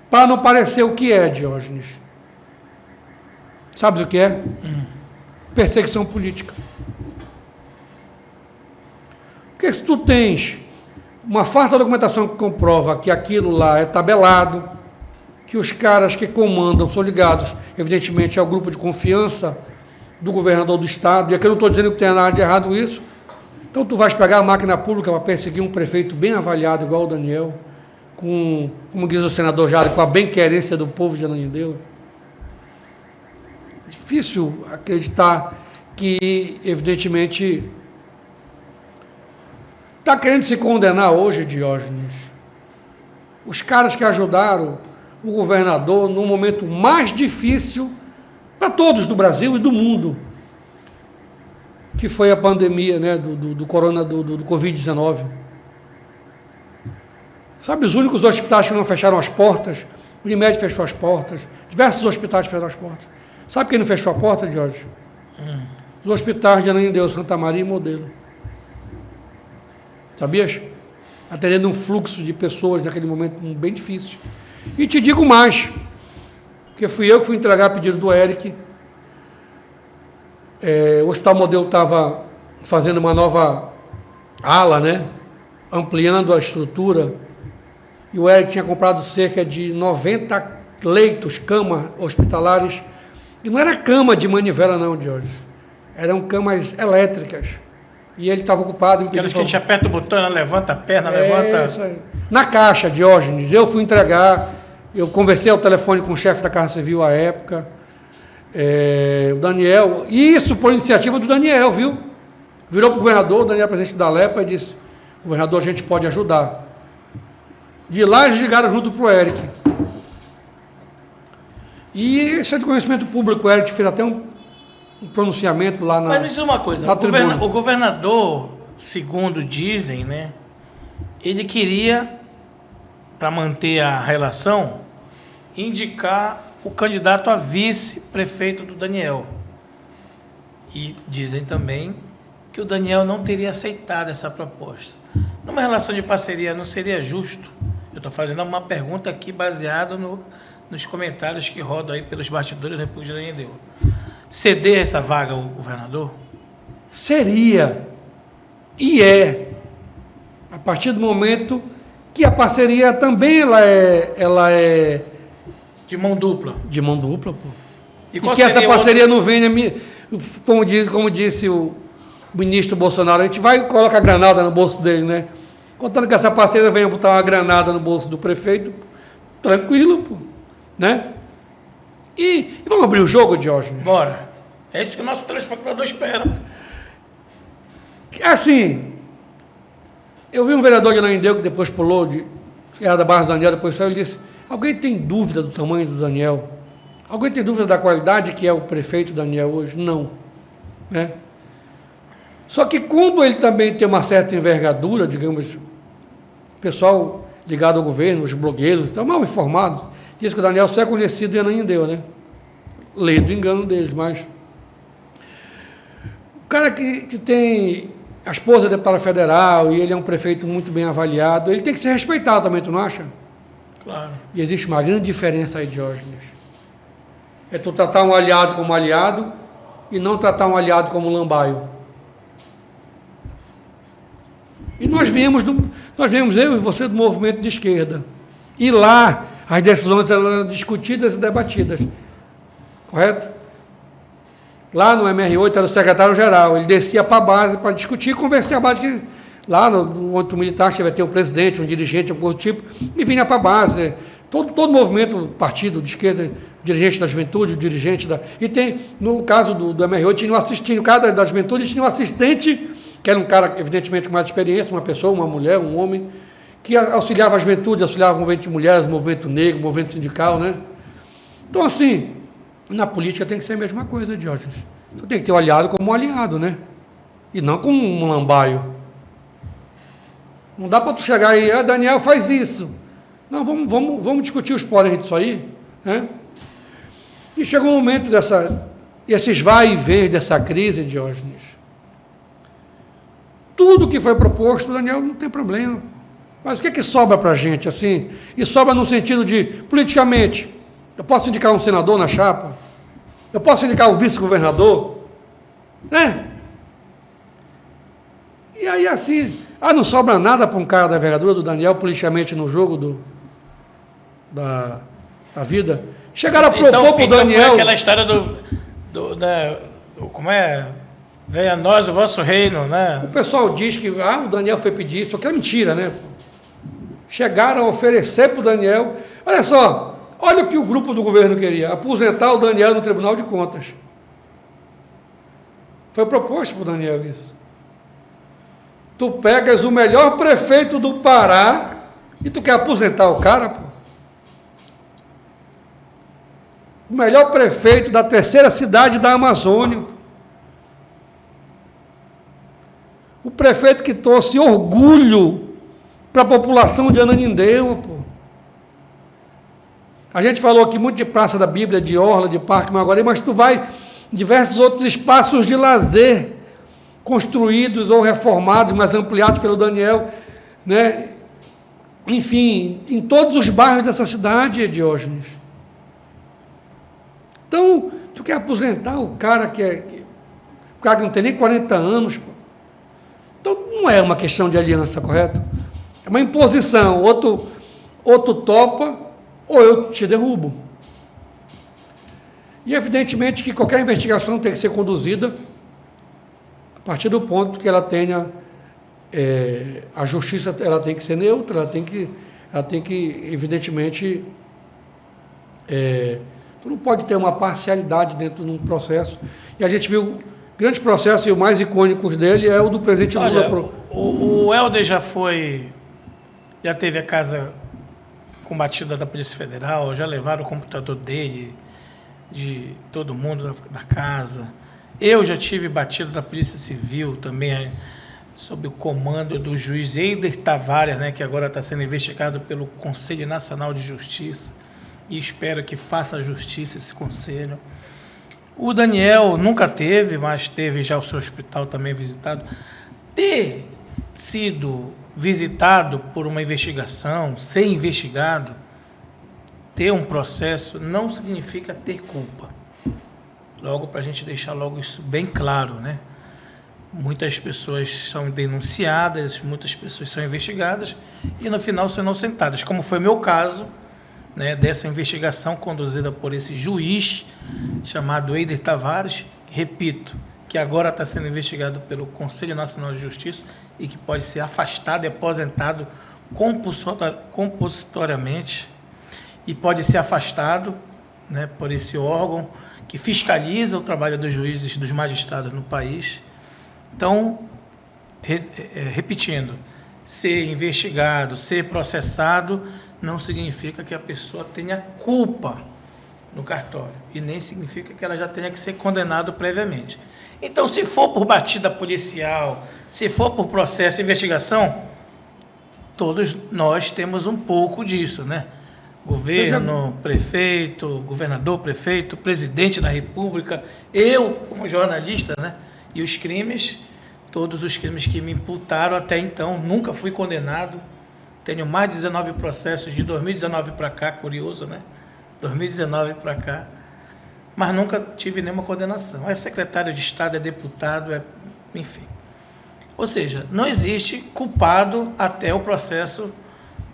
para não parecer o que é, Diógenes. Sabes o que é? Perseguição política. Porque se tu tens uma farta documentação que comprova que aquilo lá é tabelado, que os caras que comandam são ligados, evidentemente, ao grupo de confiança do governador do estado, e aqui eu não estou dizendo que tem nada de errado isso, então tu vais pegar a máquina pública para perseguir um prefeito bem avaliado, igual o Daniel, como diz o senador Jari, com a bem-querência do povo de Ananindeua. Difícil acreditar que, evidentemente, está querendo se condenar hoje, Diógenes, os caras que ajudaram o governador no momento mais difícil para todos do Brasil e do mundo, que foi a pandemia, né, do Covid-19. Sabe, os únicos hospitais que não fecharam as portas, o Unimed fechou as portas, diversos hospitais fecharam as portas. Sabe quem não fechou a porta, Jorge? Os hospitais de Ananindeua, Santa Maria e Modelo. Sabias? Atendendo um fluxo de pessoas naquele momento bem difícil. E te digo mais, porque fui eu que fui entregar a pedido do Eric. O Hospital Modelo estava fazendo uma nova ala, né? Ampliando a estrutura. E o Eric tinha comprado cerca de 90 leitos, camas hospitalares. E não era cama de manivela, não, Jorge. Eram camas elétricas. E ele estava ocupado... Aquelas que a gente aperta o botão, ela levanta a perna, levanta... Isso aí. Na Caixa, Diógenes, eu fui entregar, eu conversei ao telefone com o chefe da Casa Civil à época, o Daniel, e isso por iniciativa do Daniel, viu? Virou para o governador, o Daniel, presidente da LEPA, e disse, governador, a gente pode ajudar. De lá eles ligaram junto para o Eric. E isso é de conhecimento público, o Eric fez até um pronunciamento lá na... Mas me diz uma coisa, o governador, segundo dizem, né, ele queria, para manter a relação, indicar o candidato a vice-prefeito do Daniel. E dizem também que o Daniel não teria aceitado essa proposta. Numa relação de parceria, não seria justo? Eu estou fazendo uma pergunta aqui baseada nos comentários que rodam aí pelos bastidores da República de Ananindeua. Ceder essa vaga ao governador? Seria. E é. A partir do momento que a parceria também ela é de mão dupla. De mão dupla, pô. E que essa parceria não venha, como disse o ministro Bolsonaro, a gente vai colocar granada no bolso dele, né? Contando que essa parceria venha botar uma granada no bolso do prefeito, tranquilo, pô. Né? E vamos abrir o jogo, Diógenes? Bora. É isso que o nosso telespectador espera. Assim, eu vi um vereador de Ananindeua que depois pulou, era da Barra do Daniel, depois saiu e disse, alguém tem dúvida do tamanho do Daniel? Alguém tem dúvida da qualidade que é o prefeito Daniel hoje? Não. Né? Só que como ele também tem uma certa envergadura, digamos, o pessoal ligado ao governo, os blogueiros, estão mal informados, diz que o Daniel só é conhecido em Ananindeua, né? Lei do engano deles, mas... O cara que tem... A esposa é deputada federal e ele é um prefeito muito bem avaliado, ele tem que ser respeitado também, tu não acha? Claro. E existe uma grande diferença aí, Diógenes. É tu tratar um aliado como aliado e não tratar um aliado como lambaio. E nós viemos eu e você do movimento de esquerda. E lá as decisões eram discutidas e debatidas. correto? Lá no MR8 era o secretário-geral, ele descia para a base para discutir e conversar a base que lá no âmbito militar você vai ter um presidente, um dirigente, algum outro tipo, e vinha para a base, né? Todo movimento, partido de esquerda, dirigente da juventude, dirigente da... E tem, no caso do MR8, tinha um assistente, cada da juventude tinha um assistente, que era um cara, evidentemente, com mais experiência, uma pessoa, uma mulher, um homem, que auxiliava a juventude, auxiliava o movimento de mulheres, o movimento negro, o movimento sindical, né? Então, assim, na política tem que ser a mesma coisa, Diógenes. Você tem que ter o aliado como um aliado, né? E não como um lambaio. Não dá para tu chegar aí, Daniel, faz isso. Não, vamos discutir os poréns disso aí, né? E chegou um momento esses vai e vem dessa crise, Diógenes. Tudo que foi proposto, Daniel, não tem problema. Mas o que é que sobra para a gente, assim? E sobra no sentido de, politicamente, eu posso indicar um senador na chapa? Eu posso indicar um vice-governador? Né? E aí, assim, não sobra nada para um cara da envergadura do Daniel, politicamente, no jogo da vida. Chegaram a propor para o Daniel... Foi aquela história como é? Venha a nós o vosso reino, né? O pessoal diz que o Daniel foi pedir isso, porque é mentira, né? Chegaram a oferecer para o Daniel... Olha só, olha o que o grupo do governo queria, aposentar o Daniel no Tribunal de Contas. Foi proposto para o Daniel isso. Tu pegas o melhor prefeito do Pará e tu quer aposentar o cara, pô. O melhor prefeito da terceira cidade da Amazônia. O prefeito que trouxe orgulho para a população de Ananindeua, pô. A gente falou aqui muito de Praça da Bíblia, de Orla, de Parque Maguari, mas tu vai em diversos outros espaços de lazer, construídos ou reformados, mas ampliados pelo Daniel, né? Enfim, em todos os bairros dessa cidade, Diógenes. Então, tu quer aposentar o cara o cara que não tem nem 40 anos, pô. Então, não é uma questão de aliança, correto? É uma imposição, outro topa, ou eu te derrubo. E, evidentemente, que qualquer investigação tem que ser conduzida a partir do ponto que ela tenha... a justiça ela tem que ser neutra, ela tem que evidentemente... tu não pode ter uma parcialidade dentro de um processo. E a gente viu grandes processos, e o mais icônico dele é o do presidente Lula. O Helder já teve a casa combatida da Polícia Federal, já levaram o computador dele, de todo mundo da casa. Eu já tive batido da Polícia Civil também, sob o comando do juiz Eider Tavares, né, que agora está sendo investigado pelo Conselho Nacional de Justiça, e espero que faça justiça esse conselho. O Daniel nunca teve, mas teve já o seu hospital também visitado. Ter sido visitado por uma investigação, ser investigado, ter um processo, não significa ter culpa. Logo, para a gente deixar logo isso bem claro, né? Muitas pessoas são denunciadas, muitas pessoas são investigadas e no final são inocentadas, como foi meu caso, né, dessa investigação conduzida por esse juiz chamado Eider Tavares, repito, que agora está sendo investigado pelo Conselho Nacional de Justiça e que pode ser afastado e aposentado compulsoriamente e pode ser afastado, né, por esse órgão que fiscaliza o trabalho dos juízes e dos magistrados no país. Então, repetindo, ser investigado, ser processado, não significa que a pessoa tenha culpa no cartório, e nem significa que ela já tenha que ser condenada previamente. Então, se for por batida policial, se for por processo de investigação, todos nós temos um pouco disso, né? Governo, prefeito, governador, prefeito, presidente da República, eu como jornalista, né? E os crimes, todos os crimes que me imputaram até então, nunca fui condenado. Tenho mais de 19 processos de 2019 para cá, curioso, né? 2019 para cá, mas nunca tive nenhuma condenação. É secretário de Estado, é deputado, enfim. Ou seja, não existe culpado até o processo,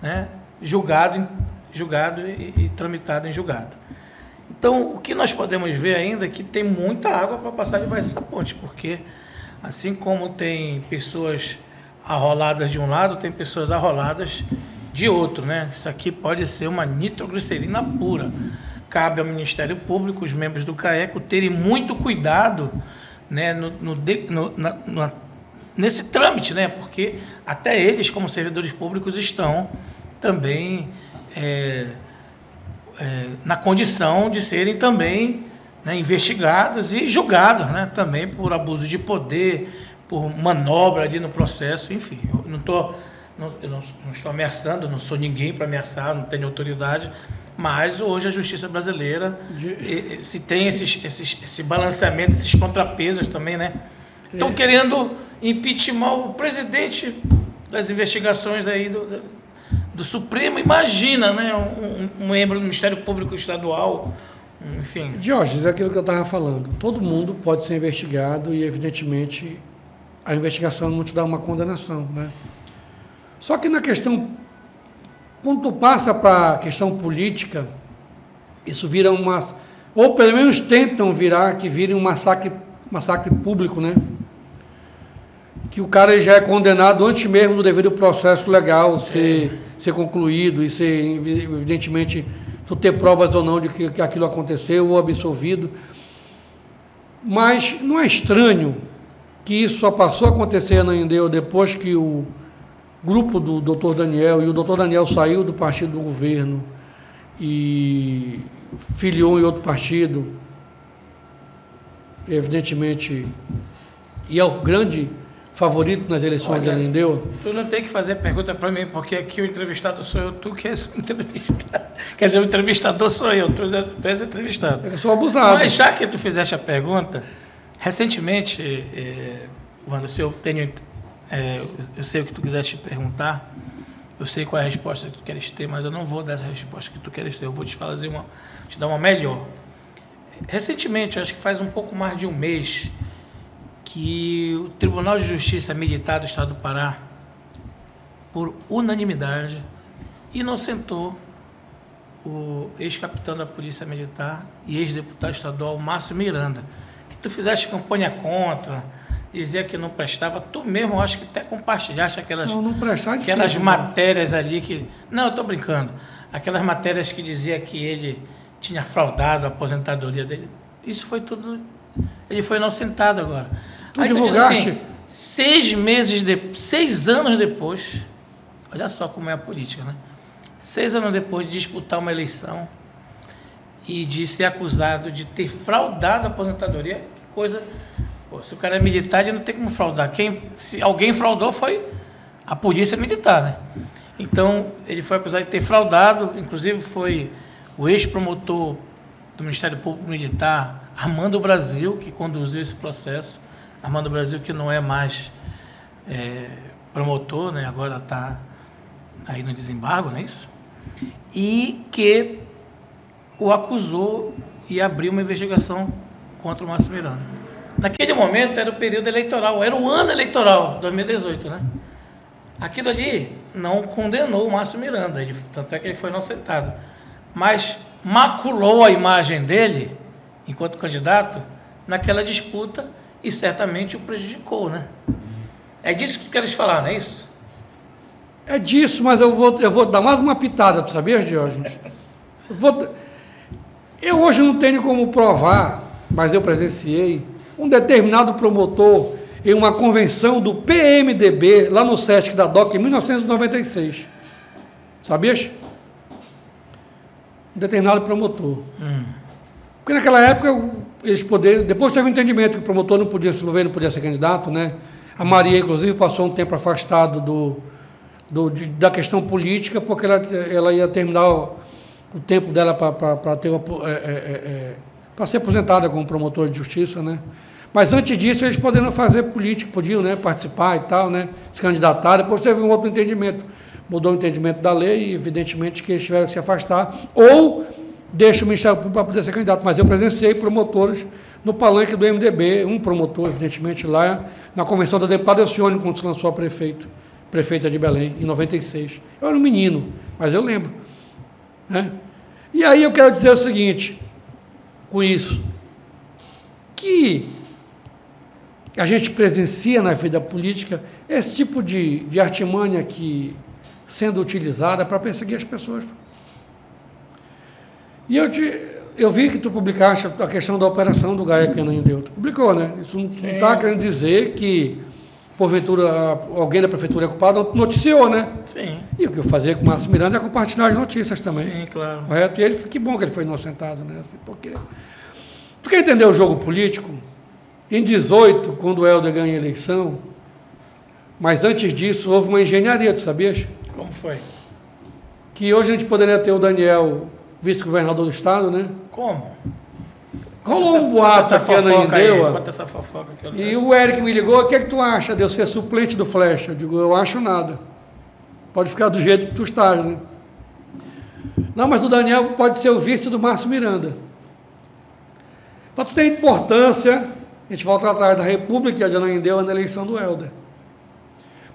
né, julgado e tramitado em julgado. Então, o que nós podemos ver ainda é que tem muita água para passar debaixo dessa ponte, porque assim como tem pessoas arroladas de um lado, tem pessoas arroladas de outro, né? Isso aqui pode ser uma nitroglicerina pura. Cabe ao Ministério Público, os membros do CAECO, terem muito cuidado, né, nesse trâmite, né? Porque até eles, como servidores públicos, estão também na condição de serem também, né, investigados e julgados, né, também por abuso de poder, por manobra ali no processo, enfim. Eu não estou ameaçando, não sou ninguém para ameaçar, não tenho autoridade, mas hoje a justiça brasileira se tem esse balanceamento, esses contrapesos também, né? Estão querendo impeachment o presidente das investigações aí do Supremo, imagina, né? Um membro do Ministério Público Estadual, enfim. Diógenes, é aquilo que eu estava falando. Todo mundo pode ser investigado e, evidentemente, a investigação não te dá uma condenação, né? Só que na questão, quando tu passa para a questão política, isso vira ou pelo menos tentam que vire um massacre público, né? Que o cara já é condenado antes mesmo do devido processo legal ser concluído e ser, evidentemente, tu ter provas ou não de que aquilo aconteceu ou absolvido. Mas não é estranho que isso só passou a acontecer na Endeu depois que o grupo do Dr. Daniel, e o Dr. Daniel saiu do partido do governo e filiou em outro partido, evidentemente, e é o grande favorito nas eleições de Anendeu. Tu não tem que fazer pergunta para mim, porque aqui o entrevistado sou eu, tu que és o entrevistado. Quer dizer, o entrevistador sou eu, tu és o entrevistado. Eu sou abusado. Mas já que tu fizeste a pergunta, recentemente, Wanda, eu sei o que tu quiseste perguntar, eu sei qual é a resposta que tu queres ter, mas eu não vou dar essa resposta que tu queres ter, eu vou te dar uma melhor. Recentemente, acho que faz um pouco mais de um mês, que o Tribunal de Justiça Militar do Estado do Pará, por unanimidade, inocentou o ex-capitão da Polícia Militar e ex-deputado estadual Márcio Miranda, que tu fizeste campanha contra, dizia que não prestava, tu mesmo acho que até compartilhaste aquelas matérias ali que... Não, eu estou brincando. Aquelas matérias que dizia que ele tinha fraudado a aposentadoria dele. Isso foi tudo... Ele foi inocentado agora. Tu divulgaste? Assim, 6 anos depois, olha só como é a política, né? 6 anos depois de disputar uma eleição e de ser acusado de ter fraudado a aposentadoria, que coisa... Pô, se o cara é militar, ele não tem como fraudar. Se alguém fraudou, foi a polícia militar, né? Então, ele foi acusado de ter fraudado, inclusive foi o ex-promotor do Ministério Público Militar, Armando Brasil, que conduziu esse processo. Armando Brasil, que não é mais promotor, né? Agora está aí no desembargo, não é isso? E que o acusou e abriu uma investigação contra o Márcio Miranda. Naquele momento era o período eleitoral, era o ano eleitoral, 2018, né? Aquilo ali não condenou o Márcio Miranda, tanto é que ele foi inocentado, mas maculou a imagem dele, enquanto candidato, naquela disputa e certamente o prejudicou, né? É disso que tu queres falar, não é isso? É disso, mas eu vou dar mais uma pitada, tu sabias, Diógenes? Eu hoje não tenho como provar, mas eu presenciei um determinado promotor em uma convenção do PMDB, lá no Sesc da DOC, em 1996. Sabias? Um determinado promotor. Porque naquela época, depois teve um entendimento que o promotor não podia se envolver, não podia ser candidato, né? A Maria, inclusive, passou um tempo afastado da questão política, porque ela ia terminar o tempo dela para ser aposentada como promotora de justiça, né? Mas antes disso, eles poderiam fazer política, podiam, né, participar e tal, né, se candidatar. Depois teve um outro entendimento, mudou o entendimento da lei e, evidentemente, que eles tiveram que se afastar, ou deixa o Ministério Público para poder ser candidato. Mas eu presenciei promotores no palanque do MDB, um promotor, evidentemente, lá na convenção da deputada Alcione, quando se lançou a prefeita de Belém, em 96. Eu era um menino, mas eu lembro, né? E aí eu quero dizer o seguinte: com isso? Que a gente presencia na vida política esse tipo de artimanha que sendo utilizada para perseguir as pessoas. E eu vi que tu publicaste a questão da operação do GAECO em Ananindeua. Tu publicou, né? Isso não está querendo dizer que, porventura, alguém da prefeitura é culpado, não noticiou, né? Sim. E o que eu fazia com o Márcio Miranda é compartilhar as notícias também. Sim, claro. Correto? E ele, que bom que ele foi inocentado, né? Assim, porque... Tu quer entender o jogo político? Em 18, quando o Helder ganha a eleição, mas antes disso houve uma engenharia, tu sabias? Como foi? Que hoje a gente poderia ter o Daniel, vice-governador do estado, né? Como? Rolou um boato aqui na Ananindeua. Conta essa fofoca que eu E o Eric me ligou, o que é que tu acha de eu ser suplente do Flecha? Eu digo, eu acho nada. Pode ficar do jeito que tu estás, né? Não, mas o Daniel pode ser o vice do Márcio Miranda. Para tu ter importância, a gente volta atrás da República de Ananindeua na eleição do Helder.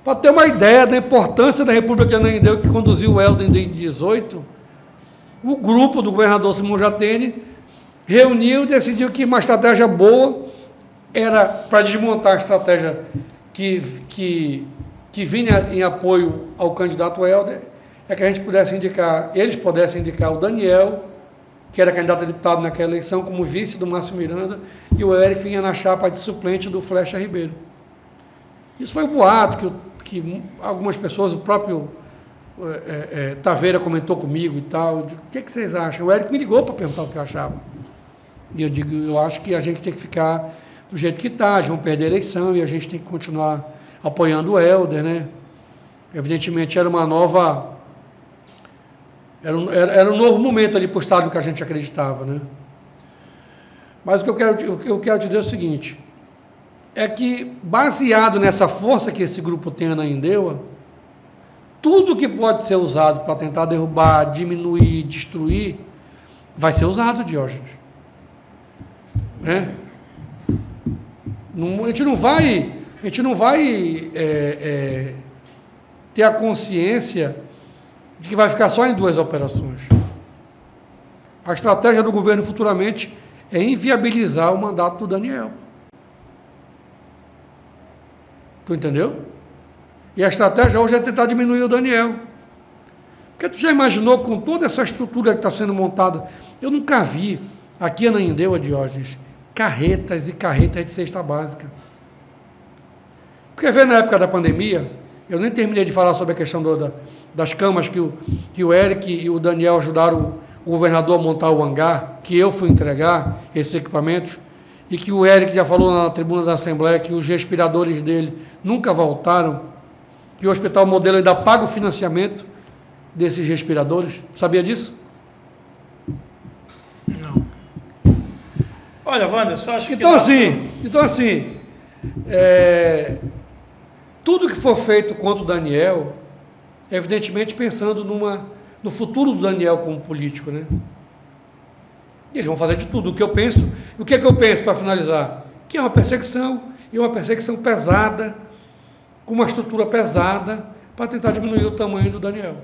Para ter uma ideia da importância da República de Ananindeua que conduziu o Helder em 2018, o grupo do governador Simão Jatene reuniu e decidiu que uma estratégia boa era para desmontar a estratégia que vinha em apoio ao candidato Helder, é que a gente pudesse indicar, eles pudessem indicar o Daniel, que era candidato a deputado naquela eleição, como vice do Márcio Miranda, e o Eric vinha na chapa de suplente do Flecha Ribeiro. Isso foi um boato que algumas pessoas, o próprio Taveira comentou comigo e tal. Eu digo, o que vocês acham? O Eric me ligou para perguntar o que eu achava. E eu digo, eu acho que a gente tem que ficar do jeito que está, vão perder a eleição e a gente tem que continuar apoiando o Helder, né? Evidentemente era uma nova... Era um novo momento ali para o estado que a gente acreditava, né? Mas o que eu quero te dizer é o seguinte, é que, baseado nessa força que esse grupo tem na Ananindeua, tudo que pode ser usado para tentar derrubar, diminuir, destruir, vai ser usado, Diógenes. Né? A gente não vai ter a consciência de que vai ficar só em 2 operações. A estratégia do governo futuramente é inviabilizar o mandato do Daniel. Tu entendeu? E a estratégia hoje é tentar diminuir o Daniel. Porque tu já imaginou com toda essa estrutura que está sendo montada? Eu nunca vi aqui em Ananindeua, Diógenes, carretas e carretas de cesta básica. Porque vê na época da pandemia, eu nem terminei de falar sobre a questão das camas que o Eric e o Daniel ajudaram o governador a montar o hangar, que eu fui entregar esses equipamentos, e que o Eric já falou na tribuna da Assembleia que os respiradores dele nunca voltaram, que o Hospital Modelo ainda paga o financiamento desses respiradores. Sabia disso? Não. Olha, Wanderson, acho que... Então, assim, tudo que for feito contra o Daniel, evidentemente pensando no futuro do Daniel como político, né? E eles vão fazer de tudo. O que eu penso para finalizar? Que é uma perseguição, e uma perseguição pesada, com uma estrutura pesada, para tentar diminuir o tamanho do Daniel.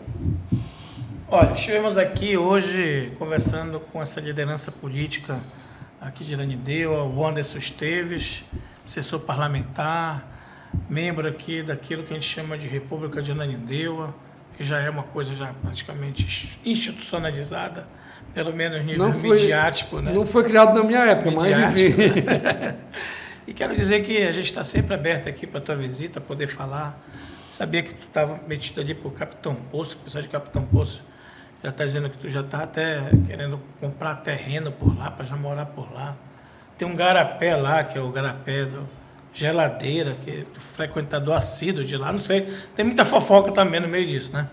Olha, estivemos aqui hoje conversando com essa liderança política aqui de Ananindeua, o Wanderson Esteves, assessor parlamentar, membro aqui daquilo que a gente chama de República de Ananindeua, que já é uma coisa já praticamente institucionalizada, pelo menos nível midiático, né? Não foi criado na minha época, midiático, mas enfim. E quero dizer que a gente está sempre aberto aqui para a tua visita, poder falar. Sabia que tu estava metido ali para o Capitão Poço, que o pessoal de Capitão Poço já está dizendo que tu já está até querendo comprar terreno por lá, para já morar por lá. Tem um garapé lá, que é o garapé do Geladeira, que tu frequentador assíduo de lá, não sei, tem muita fofoca também no meio disso, né?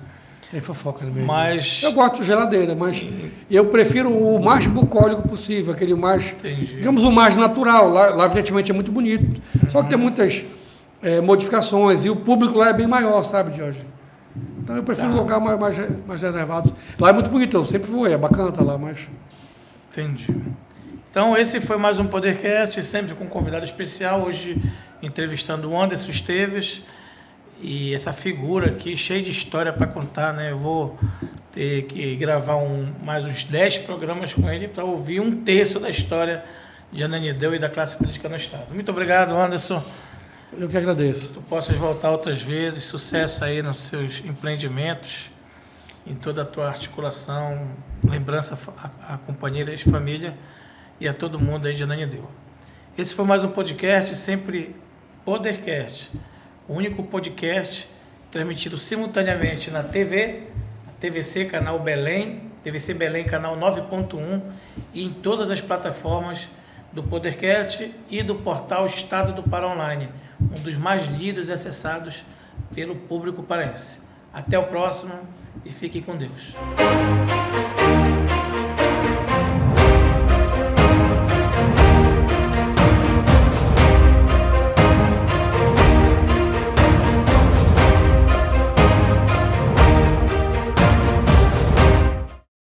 Tem fofoca no meio disso. Eu gosto de Geladeira, mas eu prefiro o mais bucólico possível, aquele mais, digamos, o mais natural. Lá evidentemente é muito bonito, só que tem muitas modificações e o público lá é bem maior, sabe, Jorge? Então eu prefiro lugar mais reservados. Lá é muito bonito, eu sempre vou, é bacana estar lá, mas... Entendi. Então esse foi mais um Podercast, sempre com um convidado especial, hoje entrevistando o Wanderson Esteves, e essa figura aqui, cheia de história para contar, né? ter que gravar mais uns 10 programas com ele para ouvir 1/3 da história de Ananindeua e da classe política no Estado. Muito obrigado, Anderson. Eu que agradeço. Tu possas voltar outras vezes, sucesso aí nos seus empreendimentos, em toda a tua articulação, lembrança a companheiras de família e a todo mundo aí de Ananindeua. Esse foi mais um podcast, sempre Podercast, o único podcast transmitido simultaneamente na TV, a TVC Canal Belém, TVC Belém Canal 9.1 e em todas as plataformas do Podercast e do portal Estado do Pará Online, um dos mais lidos e acessados pelo público paraense. Até o próximo e fiquem com Deus.